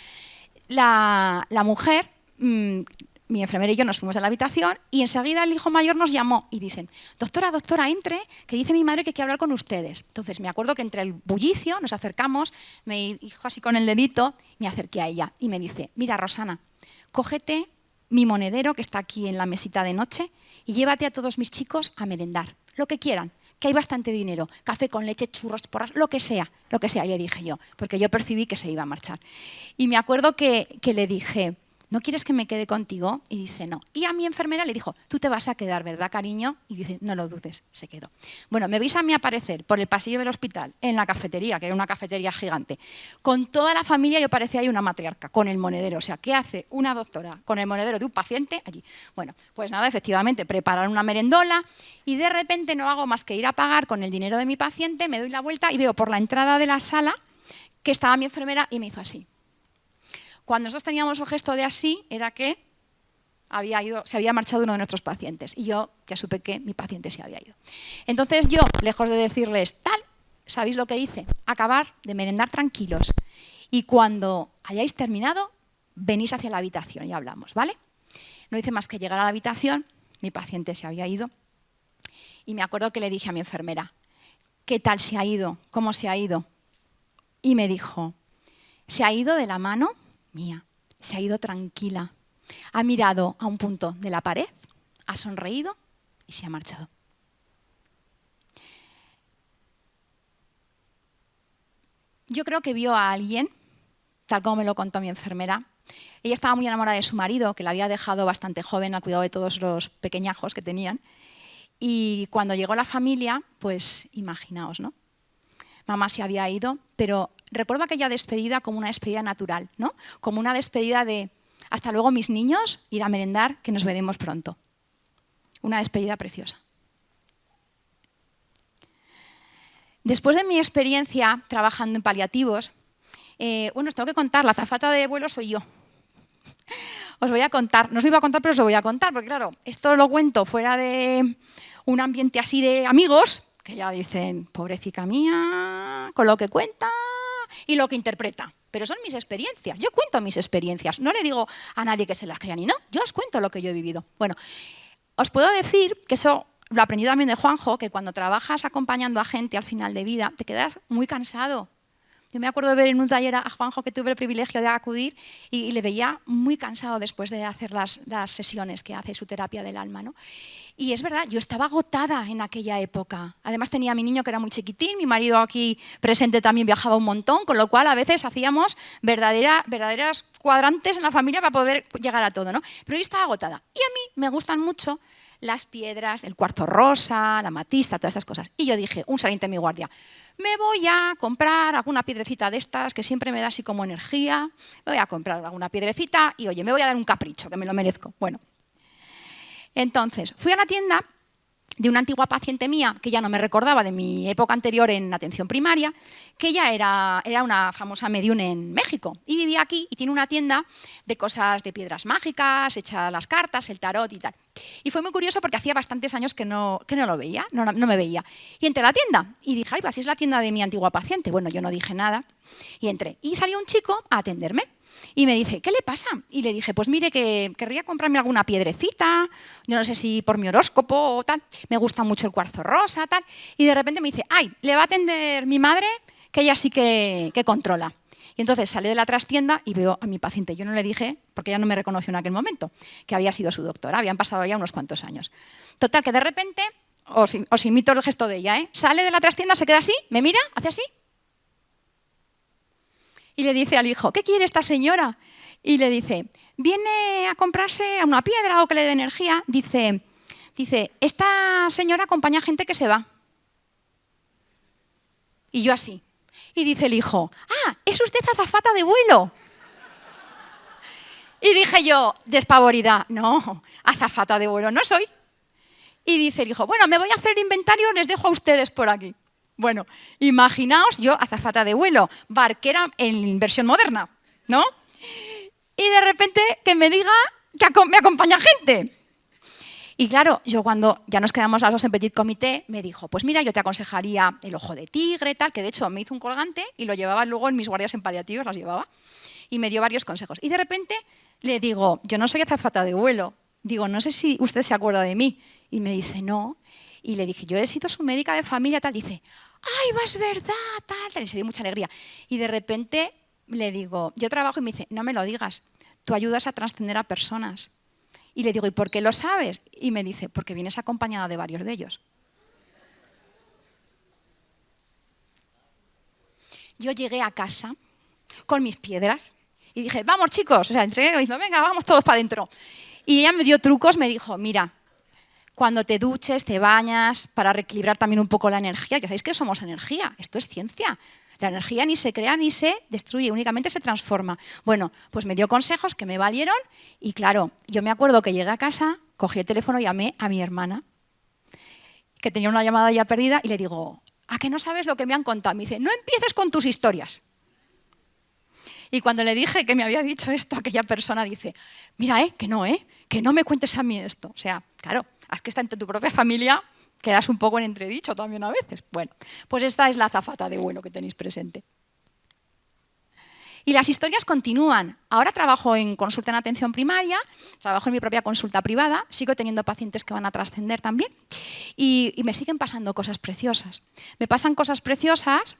La mujer, mi enfermera y yo nos fuimos a la habitación y enseguida el hijo mayor nos llamó y dicen: doctora, entre, que dice mi madre que quiere hablar con ustedes. Entonces me acuerdo que entre el bullicio nos acercamos, me dijo así con el dedito, me acerqué a ella y me dice: mira, Rosana, cógete mi monedero que está aquí en la mesita de noche y llévate a todos mis chicos a merendar, lo que quieran, que hay bastante dinero, café con leche, churros, porras, lo que sea, le dije yo, porque yo percibí que se iba a marchar. Y me acuerdo que le dije: ¿no quieres que me quede contigo? Y dice: no. Y a mi enfermera le dijo: tú te vas a quedar, ¿verdad, cariño? Y dice: no lo dudes, se quedó. Bueno, me veis a mí aparecer por el pasillo del hospital, en la cafetería, que era una cafetería gigante, con toda la familia. Yo parecía ahí una matriarca, con el monedero. O sea, ¿qué hace una doctora con el monedero de un paciente allí? Bueno, pues nada, efectivamente, preparar una merendola y de repente no hago más que ir a pagar con el dinero de mi paciente, me doy la vuelta y veo por la entrada de la sala que estaba mi enfermera y me hizo así. Cuando nosotros teníamos el gesto de así, era que se había marchado uno de nuestros pacientes. Y yo ya supe que mi paciente se había ido. Entonces yo, lejos de decirles tal, ¿sabéis lo que hice? Acabar de merendar tranquilos. Y cuando hayáis terminado, venís hacia la habitación y hablamos, ¿vale? No hice más que llegar a la habitación, mi paciente se había ido. Y me acuerdo que le dije a mi enfermera: ¿qué tal se ha ido? ¿Cómo se ha ido? Y me dijo: se ha ido de la mano mía, se ha ido tranquila, ha mirado a un punto de la pared, ha sonreído y se ha marchado. Yo creo que vio a alguien, tal como me lo contó mi enfermera. Ella estaba muy enamorada de su marido, que la había dejado bastante joven al cuidado de todos los pequeñajos que tenían. Y cuando llegó la familia, pues imaginaos, ¿no? Mamá se había ido, pero recuerdo aquella despedida como una despedida natural, ¿no? Como una despedida de: hasta luego, mis niños, ir a merendar, que nos veremos pronto. Una despedida preciosa. Después de mi experiencia trabajando en paliativos, os tengo que contar, la azafata de vuelo soy yo. Os voy a contar, no os lo iba a contar, pero os lo voy a contar, porque claro, esto lo cuento fuera de un ambiente así de amigos, que ya dicen: pobrecita mía, con lo que cuenta y lo que interpreta. Pero son mis experiencias, yo cuento mis experiencias, no le digo a nadie que se las crea ni no, yo os cuento lo que yo he vivido. Bueno, os puedo decir que eso lo aprendí también de Juanjo, que cuando trabajas acompañando a gente al final de vida te quedas muy cansado, Yo me acuerdo de ver en un taller a Juanjo, que tuve el privilegio de acudir, y le veía muy cansado después de hacer las sesiones que hace su terapia del alma, ¿no? Y es verdad, yo estaba agotada en aquella época. Además tenía a mi niño que era muy chiquitín, mi marido aquí presente también viajaba un montón, con lo cual a veces hacíamos verdaderas cuadrantes en la familia para poder llegar a todo, ¿no? Pero yo estaba agotada. Y a mí me gustan mucho las piedras, el cuarzo rosa, la amatista, todas esas cosas. Y yo dije, un saliente en mi guardia, me voy a comprar alguna piedrecita de estas que siempre me da así como energía, me voy a comprar alguna piedrecita y, oye, me voy a dar un capricho, que me lo merezco. Bueno, entonces fui a la tienda de una antigua paciente mía, que ya no me recordaba de mi época anterior en atención primaria, que ella era una famosa medium en México y vivía aquí y tiene una tienda de cosas de piedras mágicas, hechas las cartas, el tarot y tal. Y fue muy curioso porque hacía bastantes años que no lo veía, no me veía. Y entré a la tienda y dije, ay, va, si es la tienda de mi antigua paciente. Bueno, yo no dije nada y entré. Y salió un chico a atenderme. Y me dice, ¿qué le pasa? Y le dije, pues mire, que querría comprarme alguna piedrecita, yo no sé si por mi horóscopo o tal, me gusta mucho el cuarzo rosa, tal. Y de repente me dice, ay, le va a atender mi madre, que ella sí que controla. Y entonces salí de la trastienda y veo a mi paciente. Yo no le dije, porque ella no me reconoció en aquel momento, que había sido su doctora, habían pasado ya unos cuantos años. Total, que de repente, os imito el gesto de ella, sale de la trastienda, se queda así, me mira, hace así, y le dice al hijo, ¿qué quiere esta señora? Y le dice, viene a comprarse una piedra o que le dé energía. Dice, esta señora acompaña a gente que se va. Y yo así. Y dice el hijo, ah, es usted azafata de vuelo. Y dije yo, despavorida, no, azafata de vuelo no soy. Y dice el hijo, bueno, me voy a hacer inventario, les dejo a ustedes por aquí. Bueno, imaginaos yo, azafata de vuelo, barquera en versión moderna, ¿no? Y de repente que me diga que me acompaña gente. Y claro, yo cuando ya nos quedamos a los en petit comité, me dijo, pues mira, yo te aconsejaría el ojo de tigre, tal, que de hecho me hizo un colgante y lo llevaba luego en mis guardias en paliativos, las llevaba, y me dio varios consejos. Y de repente le digo, yo no soy azafata de vuelo, digo, no sé si usted se acuerda de mí. Y me dice, no. Y le dije, yo he sido su médica de familia, tal. Dice, ay, va, es verdad, tal. Y se dio mucha alegría. Y de repente le digo, yo trabajo, y me dice, no me lo digas, tú ayudas a trascender a personas. Y le digo, ¿y por qué lo sabes? Y me dice, porque vienes acompañada de varios de ellos. Yo llegué a casa con mis piedras y dije, vamos chicos, o sea, entré diciendo, venga, vamos todos para adentro. Y ella me dio trucos, me dijo, mira, cuando te duches, te bañas, para reequilibrar también un poco la energía, que sabéis que somos energía, esto es ciencia. La energía ni se crea ni se destruye, únicamente se transforma. Bueno, pues me dio consejos que me valieron y claro, yo me acuerdo que llegué a casa, cogí el teléfono y llamé a mi hermana, que tenía una llamada ya perdida, y le digo, ¿a qué no sabes lo que me han contado? Me dice, no empieces con tus historias. Y cuando le dije que me había dicho esto, aquella persona dice, mira, que no me cuentes a mí esto. O sea, claro, es que está entre tu propia familia, quedas un poco en entredicho también a veces. Bueno, pues esta es la azafata de vuelo que tenéis presente. Y las historias continúan. Ahora trabajo en consulta en atención primaria, trabajo en mi propia consulta privada, sigo teniendo pacientes que van a trascender también y me siguen pasando cosas preciosas. Me pasan cosas preciosas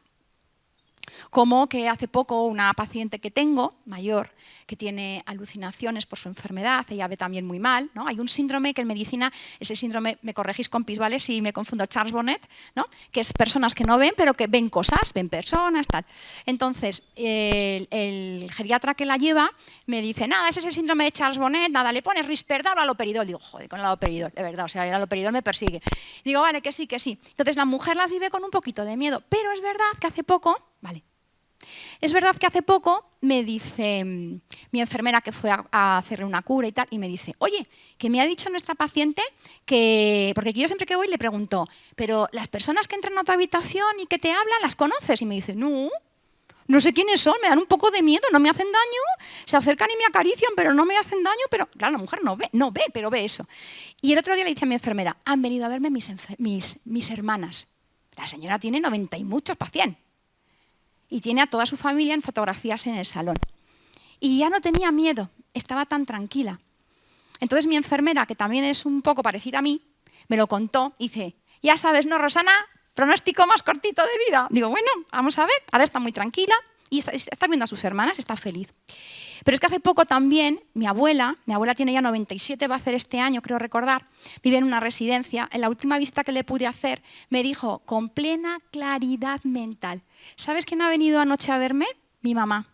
como que hace poco una paciente que tengo, mayor, que tiene alucinaciones por su enfermedad, ella ve también muy mal, ¿no? Hay un síndrome que en medicina, ese síndrome, me corregís compis, ¿vale? Si me confundo, Charles Bonnet, ¿no? Que es personas que no ven, pero que ven cosas, ven personas, tal. Entonces, el geriatra que la lleva me dice, nada, es ese síndrome de Charles Bonnet, nada, le pones Risperdal o aloperidol. Digo, joder, con el aloperidol, de verdad, o sea, el aloperidol me persigue. Digo, vale, que sí, que sí. Entonces, la mujer las vive con un poquito de miedo, pero es verdad que hace poco, vale, es verdad que hace poco me dice mi enfermera que fue a hacerle una cura y tal, y me dice, oye, que me ha dicho nuestra paciente que, porque yo siempre que voy le pregunto, pero las personas que entran a tu habitación y que te hablan, ¿las conoces? Y me dice, no sé quiénes son, me dan un poco de miedo, no me hacen daño, se acercan y me acarician, pero no me hacen daño, pero claro, la mujer no ve, pero ve eso. Y el otro día le dice a mi enfermera, han venido a verme mis hermanas. La señora tiene 90 y muchos pacientes. Y tiene a toda su familia en fotografías en el salón. Y ya no tenía miedo, estaba tan tranquila. Entonces mi enfermera, que también es un poco parecida a mí, me lo contó y dice, ya sabes, ¿no, Rosana? pronóstico más cortito de vida. Digo, bueno, vamos a ver, ahora está muy tranquila y está viendo a sus hermanas, está feliz. Pero es que hace poco también mi abuela tiene ya 97, va a hacer este año, creo recordar, vive en una residencia. En la última visita que le pude hacer me dijo con plena claridad mental, ¿sabes quién ha venido anoche a verme? Mi mamá,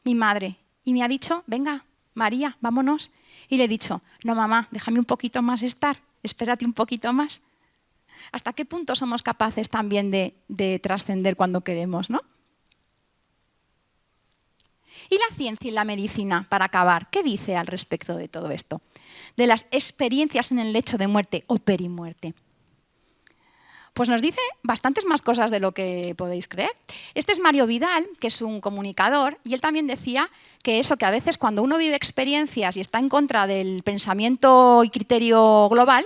mi madre. Y me ha dicho, venga, María, vámonos. Y le he dicho, no mamá, déjame un poquito más estar, espérate un poquito más. ¿Hasta qué punto somos capaces también de trascender cuando queremos, ¿no? ¿Y la ciencia y la medicina, para acabar, qué dice al respecto de todo esto? De las experiencias en el lecho de muerte o perimuerte. Pues nos dice bastantes más cosas de lo que podéis creer. Este es Mario Vidal, que es un comunicador, y él también decía que eso, que a veces cuando uno vive experiencias y está en contra del pensamiento y criterio global,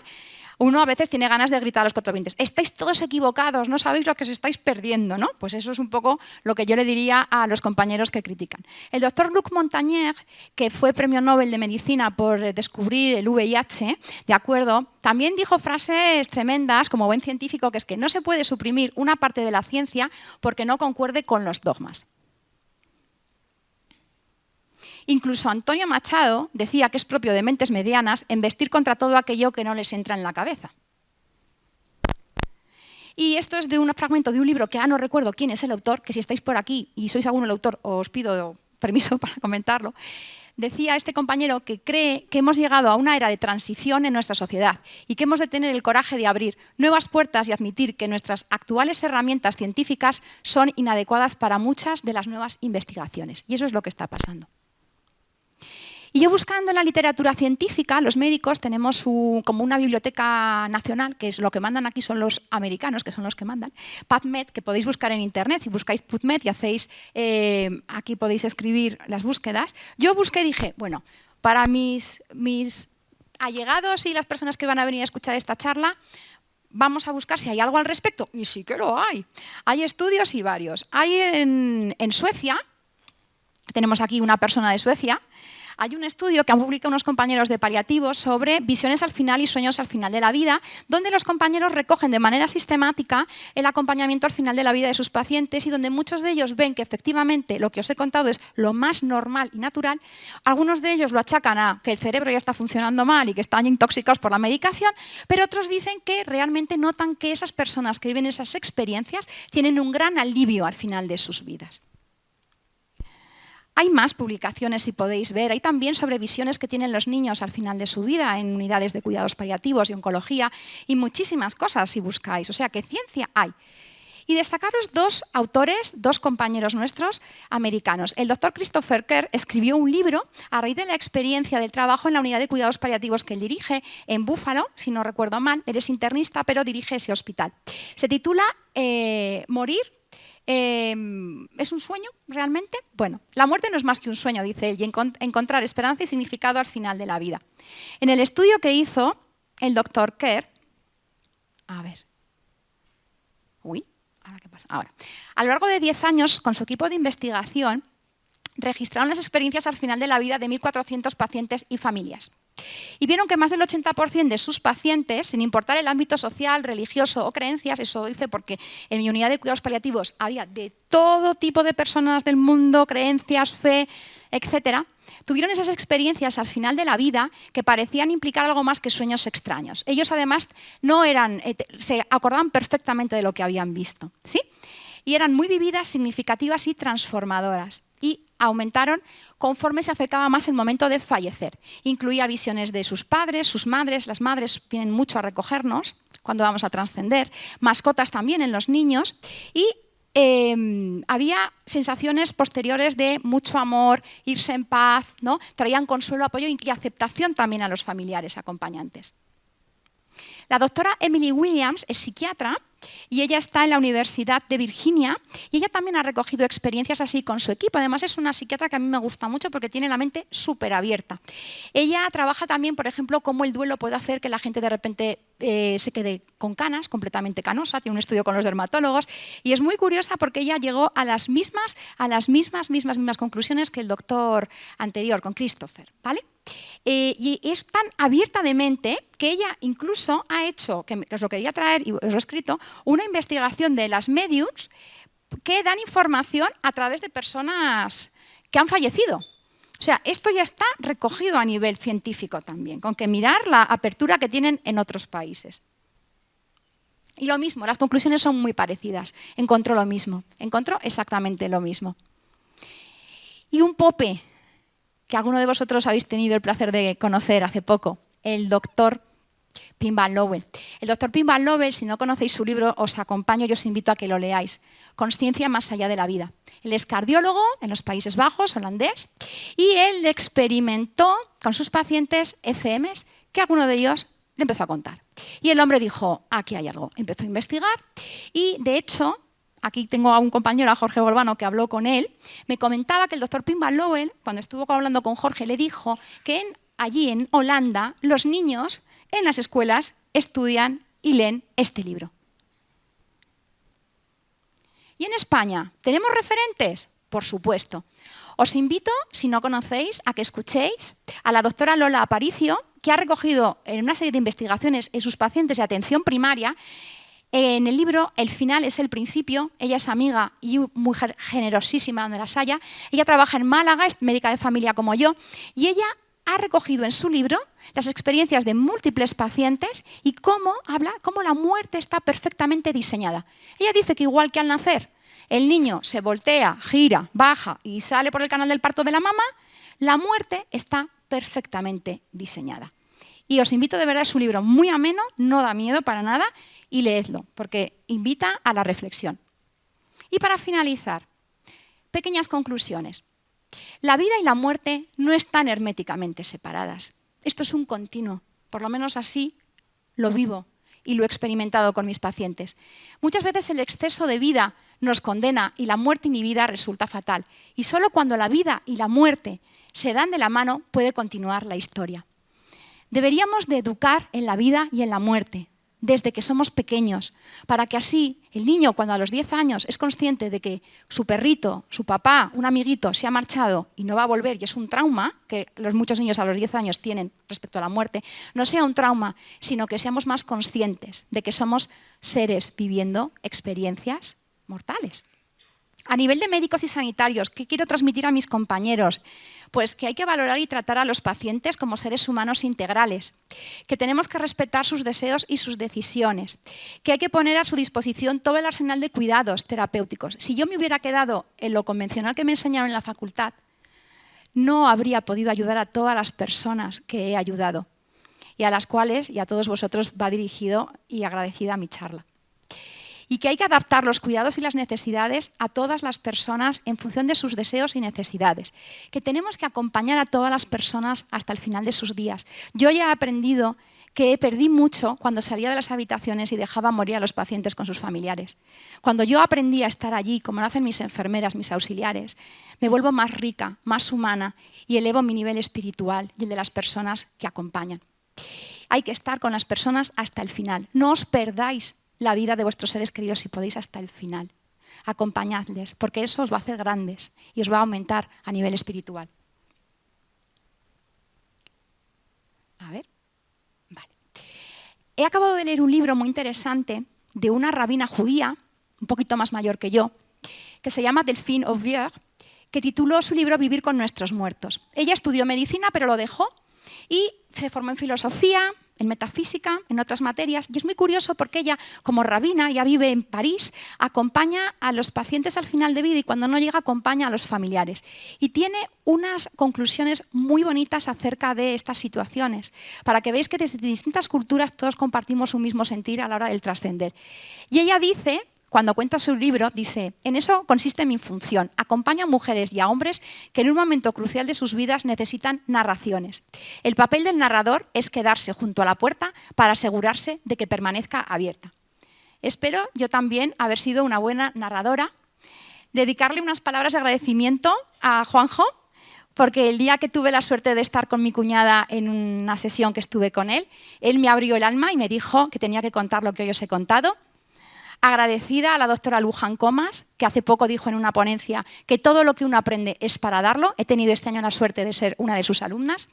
uno a veces tiene ganas de gritar a los cuatro vientos, estáis todos equivocados, no sabéis lo que os estáis perdiendo, ¿no? Pues eso es un poco lo que yo le diría a los compañeros que critican. El doctor Luc Montagnier, que fue premio Nobel de Medicina por descubrir el VIH, ¿de acuerdo? También dijo frases tremendas, como buen científico, que es que no se puede suprimir una parte de la ciencia porque no concuerde con los dogmas. Incluso Antonio Machado decía que es propio de mentes medianas embestir contra todo aquello que no les entra en la cabeza. Y esto es de un fragmento de un libro que no recuerdo quién es el autor, que si estáis por aquí y sois alguno el autor, os pido permiso para comentarlo. Decía este compañero que cree que hemos llegado a una era de transición en nuestra sociedad y que hemos de tener el coraje de abrir nuevas puertas y admitir que nuestras actuales herramientas científicas son inadecuadas para muchas de las nuevas investigaciones. Y eso es lo que está pasando. Y yo buscando en la literatura científica, los médicos tenemos como una biblioteca nacional, que es lo que mandan aquí son los americanos, que son los que mandan, PubMed, que podéis buscar en internet, si buscáis PubMed y hacéis, aquí podéis escribir las búsquedas. Yo busqué y dije, bueno, para mis allegados y las personas que van a venir a escuchar esta charla, vamos a buscar si hay algo al respecto. Y sí que lo hay. Hay estudios y varios. Hay en Suecia, tenemos aquí una persona de Suecia, hay un estudio que han publicado unos compañeros de paliativos sobre visiones al final y sueños al final de la vida, donde los compañeros recogen de manera sistemática el acompañamiento al final de la vida de sus pacientes y donde muchos de ellos ven que efectivamente lo que os he contado es lo más normal y natural. Algunos de ellos lo achacan a que el cerebro ya está funcionando mal y que están intoxicados por la medicación, pero otros dicen que realmente notan que esas personas que viven esas experiencias tienen un gran alivio al final de sus vidas. Hay más publicaciones, si podéis ver. Hay también sobre visiones que tienen los niños al final de su vida en unidades de cuidados paliativos y oncología y muchísimas cosas si buscáis. O sea que ciencia hay. Y destacaros dos autores, dos compañeros nuestros americanos. El doctor Christopher Kerr escribió un libro a raíz de la experiencia del trabajo en la unidad de cuidados paliativos que él dirige en Buffalo, si no recuerdo mal. Él es internista, pero dirige ese hospital. Se titula Morir. ¿Es un sueño realmente? Bueno, la muerte no es más que un sueño, dice él, y encontrar esperanza y significado al final de la vida. En el estudio que hizo el doctor Kerr, Ahora, a lo largo de 10 años, con su equipo de investigación, registraron las experiencias al final de la vida de 1.400 pacientes y familias. Y vieron que más del 80% de sus pacientes, sin importar el ámbito social, religioso o creencias, eso doy fe porque en mi unidad de cuidados paliativos había de todo tipo de personas del mundo, creencias, fe, etcétera, tuvieron esas experiencias al final de la vida que parecían implicar algo más que sueños extraños. Ellos además se acordaban perfectamente de lo que habían visto, ¿sí? Y eran muy vividas, significativas y transformadoras. Y aumentaron conforme se acercaba más el momento de fallecer. Incluía visiones de sus padres, sus madres. Las madres vienen mucho a recogernos cuando vamos a trascender. Mascotas también en los niños. Y había sensaciones posteriores de mucho amor, irse en paz, ¿no? Traían consuelo, apoyo y aceptación también a los familiares acompañantes. La doctora Emily Williams es psiquiatra y ella está en la Universidad de Virginia y ella también ha recogido experiencias así con su equipo. Además es una psiquiatra que a mí me gusta mucho porque tiene la mente súper abierta. Ella trabaja también, por ejemplo, cómo el duelo puede hacer que la gente de repente se quede con canas, completamente canosa. Tiene un estudio con los dermatólogos y es muy curiosa porque ella llegó a las mismas conclusiones que el doctor anterior, con Christopher, ¿vale? Y es tan abierta de mente que ella incluso ha hecho, que os lo quería traer y os lo he escrito, una investigación de las médiums que dan información a través de personas que han fallecido. O sea, esto ya está recogido a nivel científico también, con que mirar la apertura que tienen en otros países. Y lo mismo, las conclusiones son muy parecidas. Encontró lo mismo, encontró exactamente lo mismo. Y un pope que alguno de vosotros habéis tenido el placer de conocer hace poco, el doctor Pim Van Loewel. El doctor Pim Van Loewel, si no conocéis su libro, os acompaño y os invito a que lo leáis. Consciencia más allá de la vida. Él es cardiólogo en los Países Bajos, holandés, y él experimentó con sus pacientes ECMs que alguno de ellos le empezó a contar. Y el hombre dijo, aquí hay algo. Empezó a investigar y, de hecho, aquí tengo a un compañero, a Jorge Borbano, que habló con él, me comentaba que el doctor Pim Van Loewel, cuando estuvo hablando con Jorge, le dijo que allí en Holanda los niños en las escuelas estudian y leen este libro. ¿Y en España tenemos referentes? Por supuesto. Os invito, si no conocéis, a que escuchéis a la doctora Lola Aparicio, que ha recogido en una serie de investigaciones en sus pacientes de atención primaria. En el libro, el final es el principio. Ella es amiga y mujer generosísima donde las haya. Ella trabaja en Málaga, es médica de familia como yo, y ella ha recogido en su libro las experiencias de múltiples pacientes y cómo la muerte está perfectamente diseñada. Ella dice que igual que al nacer el niño se voltea, gira, baja y sale por el canal del parto de la mamá, la muerte está perfectamente diseñada. Y os invito de verdad, es un libro muy ameno, no da miedo para nada, y leedlo, porque invita a la reflexión. Y para finalizar, pequeñas conclusiones. La vida y la muerte no están herméticamente separadas. Esto es un continuo, por lo menos así lo vivo y lo he experimentado con mis pacientes. Muchas veces el exceso de vida nos condena y la muerte inhibida resulta fatal. Y solo cuando la vida y la muerte se dan de la mano puede continuar la historia. Deberíamos de educar en la vida y en la muerte desde que somos pequeños, para que así el niño, cuando a los 10 años es consciente de que su perrito, su papá, un amiguito se ha marchado y no va a volver, y es un trauma que muchos niños a los 10 años tienen respecto a la muerte, no sea un trauma, sino que seamos más conscientes de que somos seres viviendo experiencias mortales. A nivel de médicos y sanitarios, ¿qué quiero transmitir a mis compañeros? Pues que hay que valorar y tratar a los pacientes como seres humanos integrales, que tenemos que respetar sus deseos y sus decisiones, que hay que poner a su disposición todo el arsenal de cuidados terapéuticos. Si yo me hubiera quedado en lo convencional que me enseñaron en la facultad, no habría podido ayudar a todas las personas que he ayudado y a las cuales y a todos vosotros va dirigido y agradecida mi charla. Y que hay que adaptar los cuidados y las necesidades a todas las personas en función de sus deseos y necesidades. Que tenemos que acompañar a todas las personas hasta el final de sus días. Yo ya he aprendido que perdí mucho cuando salía de las habitaciones y dejaba morir a los pacientes con sus familiares. Cuando yo aprendí a estar allí, como lo hacen mis enfermeras, mis auxiliares, me vuelvo más rica, más humana y elevo mi nivel espiritual y el de las personas que acompañan. Hay que estar con las personas hasta el final. No os perdáis la vida de vuestros seres queridos si podéis hasta el final. Acompañadles, porque eso os va a hacer grandes y os va a aumentar a nivel espiritual. A ver, vale. He acabado de leer un libro muy interesante de una rabina judía, un poquito más mayor que yo, que se llama Delphine Aubier, que tituló su libro Vivir con nuestros muertos. Ella estudió medicina, pero lo dejó y se formó en filosofía, en metafísica, en otras materias, y es muy curioso porque ella, como rabina, ya vive en París, acompaña a los pacientes al final de vida y cuando no llega acompaña a los familiares. Y tiene unas conclusiones muy bonitas acerca de estas situaciones, para que veáis que desde distintas culturas todos compartimos un mismo sentir a la hora del trascender. Y ella dice, cuando cuenta su libro, dice, en eso consiste mi función. Acompaño a mujeres y a hombres que en un momento crucial de sus vidas necesitan narraciones. El papel del narrador es quedarse junto a la puerta para asegurarse de que permanezca abierta. Espero yo también haber sido una buena narradora, dedicarle unas palabras de agradecimiento a Juanjo, porque el día que tuve la suerte de estar con mi cuñada en una sesión que estuve con él me abrió el alma y me dijo que tenía que contar lo que hoy os he contado. Agradecida a la doctora Luján Comas, que hace poco dijo en una ponencia que todo lo que uno aprende es para darlo. He tenido este año la suerte de ser una de sus alumnas.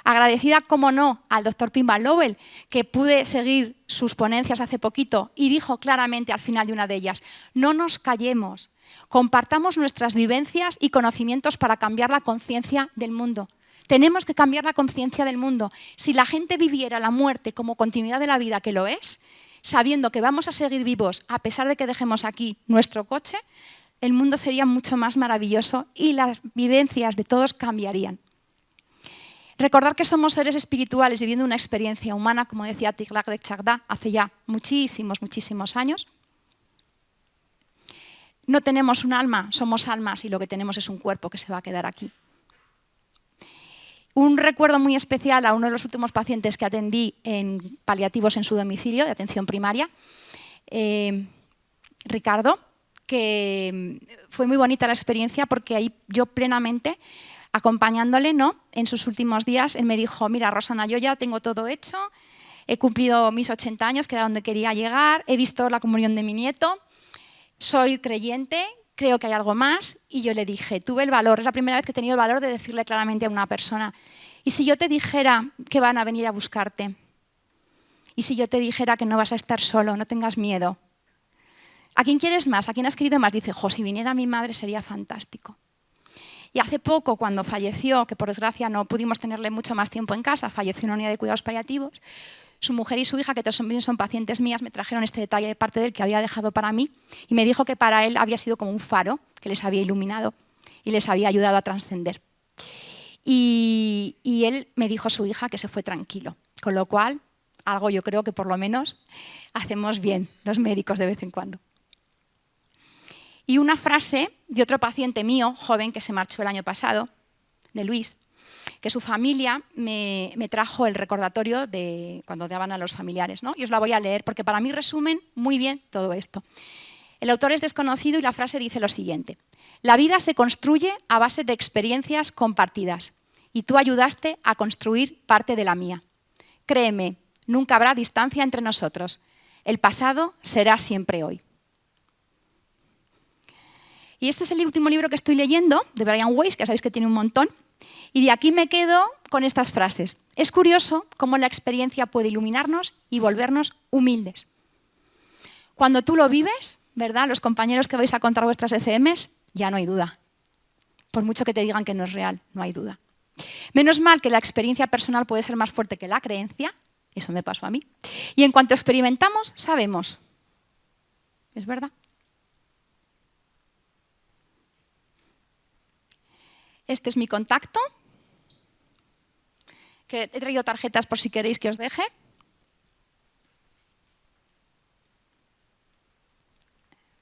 Agradecida, como no, al doctor Pimba Lowell, que pude seguir sus ponencias hace poquito y dijo claramente al final de una de ellas: no nos callemos, compartamos nuestras vivencias y conocimientos para cambiar la conciencia del mundo. Tenemos que cambiar la conciencia del mundo. Si la gente viviera la muerte como continuidad de la vida, que lo es, sabiendo que vamos a seguir vivos a pesar de que dejemos aquí nuestro coche, el mundo sería mucho más maravilloso y las vivencias de todos cambiarían. Recordar que somos seres espirituales viviendo una experiencia humana, como decía Tiglath de Chagdá hace ya muchísimos, muchísimos años. No tenemos un alma, somos almas y lo que tenemos es un cuerpo que se va a quedar aquí. Un recuerdo muy especial a uno de los últimos pacientes que atendí en paliativos en su domicilio de atención primaria, Ricardo, que fue muy bonita la experiencia porque ahí yo plenamente acompañándole, ¿no?, en sus últimos días, él me dijo: mira, Rosana, yo ya tengo todo hecho, he cumplido mis 80 años, que era donde quería llegar, he visto la comunión de mi nieto, soy creyente, creo que hay algo más. Y yo le dije, tuve el valor, es la primera vez que he tenido el valor de decirle claramente a una persona: ¿y si yo te dijera que van a venir a buscarte? ¿Y si yo te dijera que no vas a estar solo, no tengas miedo? ¿A quién quieres más? ¿A quién has querido más? Dice: jo, si viniera mi madre sería fantástico. Y hace poco, cuando falleció, que por desgracia no pudimos tenerle mucho más tiempo en casa, falleció en una unidad de cuidados paliativos, su mujer y su hija, que también son pacientes mías, me trajeron este detalle de parte de él que había dejado para mí y me dijo que para él había sido como un faro que les había iluminado y les había ayudado a trascender. Y él me dijo a su hija que se fue tranquilo, con lo cual algo yo creo que por lo menos hacemos bien los médicos de vez en cuando. Y una frase de otro paciente mío, joven, que se marchó el año pasado, de Luis, que su familia me trajo el recordatorio de cuando daban a los familiares, ¿no? Y os la voy a leer porque para mí resumen muy bien todo esto. El autor es desconocido y la frase dice lo siguiente: la vida se construye a base de experiencias compartidas y tú ayudaste a construir parte de la mía. Créeme, nunca habrá distancia entre nosotros. El pasado será siempre hoy. Y este es el último libro que estoy leyendo, de Brian Weiss, que sabéis que tiene un montón, y de aquí me quedo con estas frases. Es curioso cómo la experiencia puede iluminarnos y volvernos humildes. Cuando tú lo vives, ¿verdad?, los compañeros que vais a contar vuestras ECMs, ya no hay duda. Por mucho que te digan que no es real, no hay duda. Menos mal que la experiencia personal puede ser más fuerte que la creencia, eso me pasó a mí, y en cuanto experimentamos, sabemos. ¿Es verdad? Este es mi contacto, que he traído tarjetas por si queréis que os deje.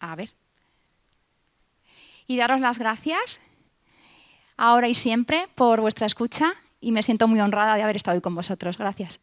A ver. Y daros las gracias, ahora y siempre, por vuestra escucha y me siento muy honrada de haber estado hoy con vosotros. Gracias.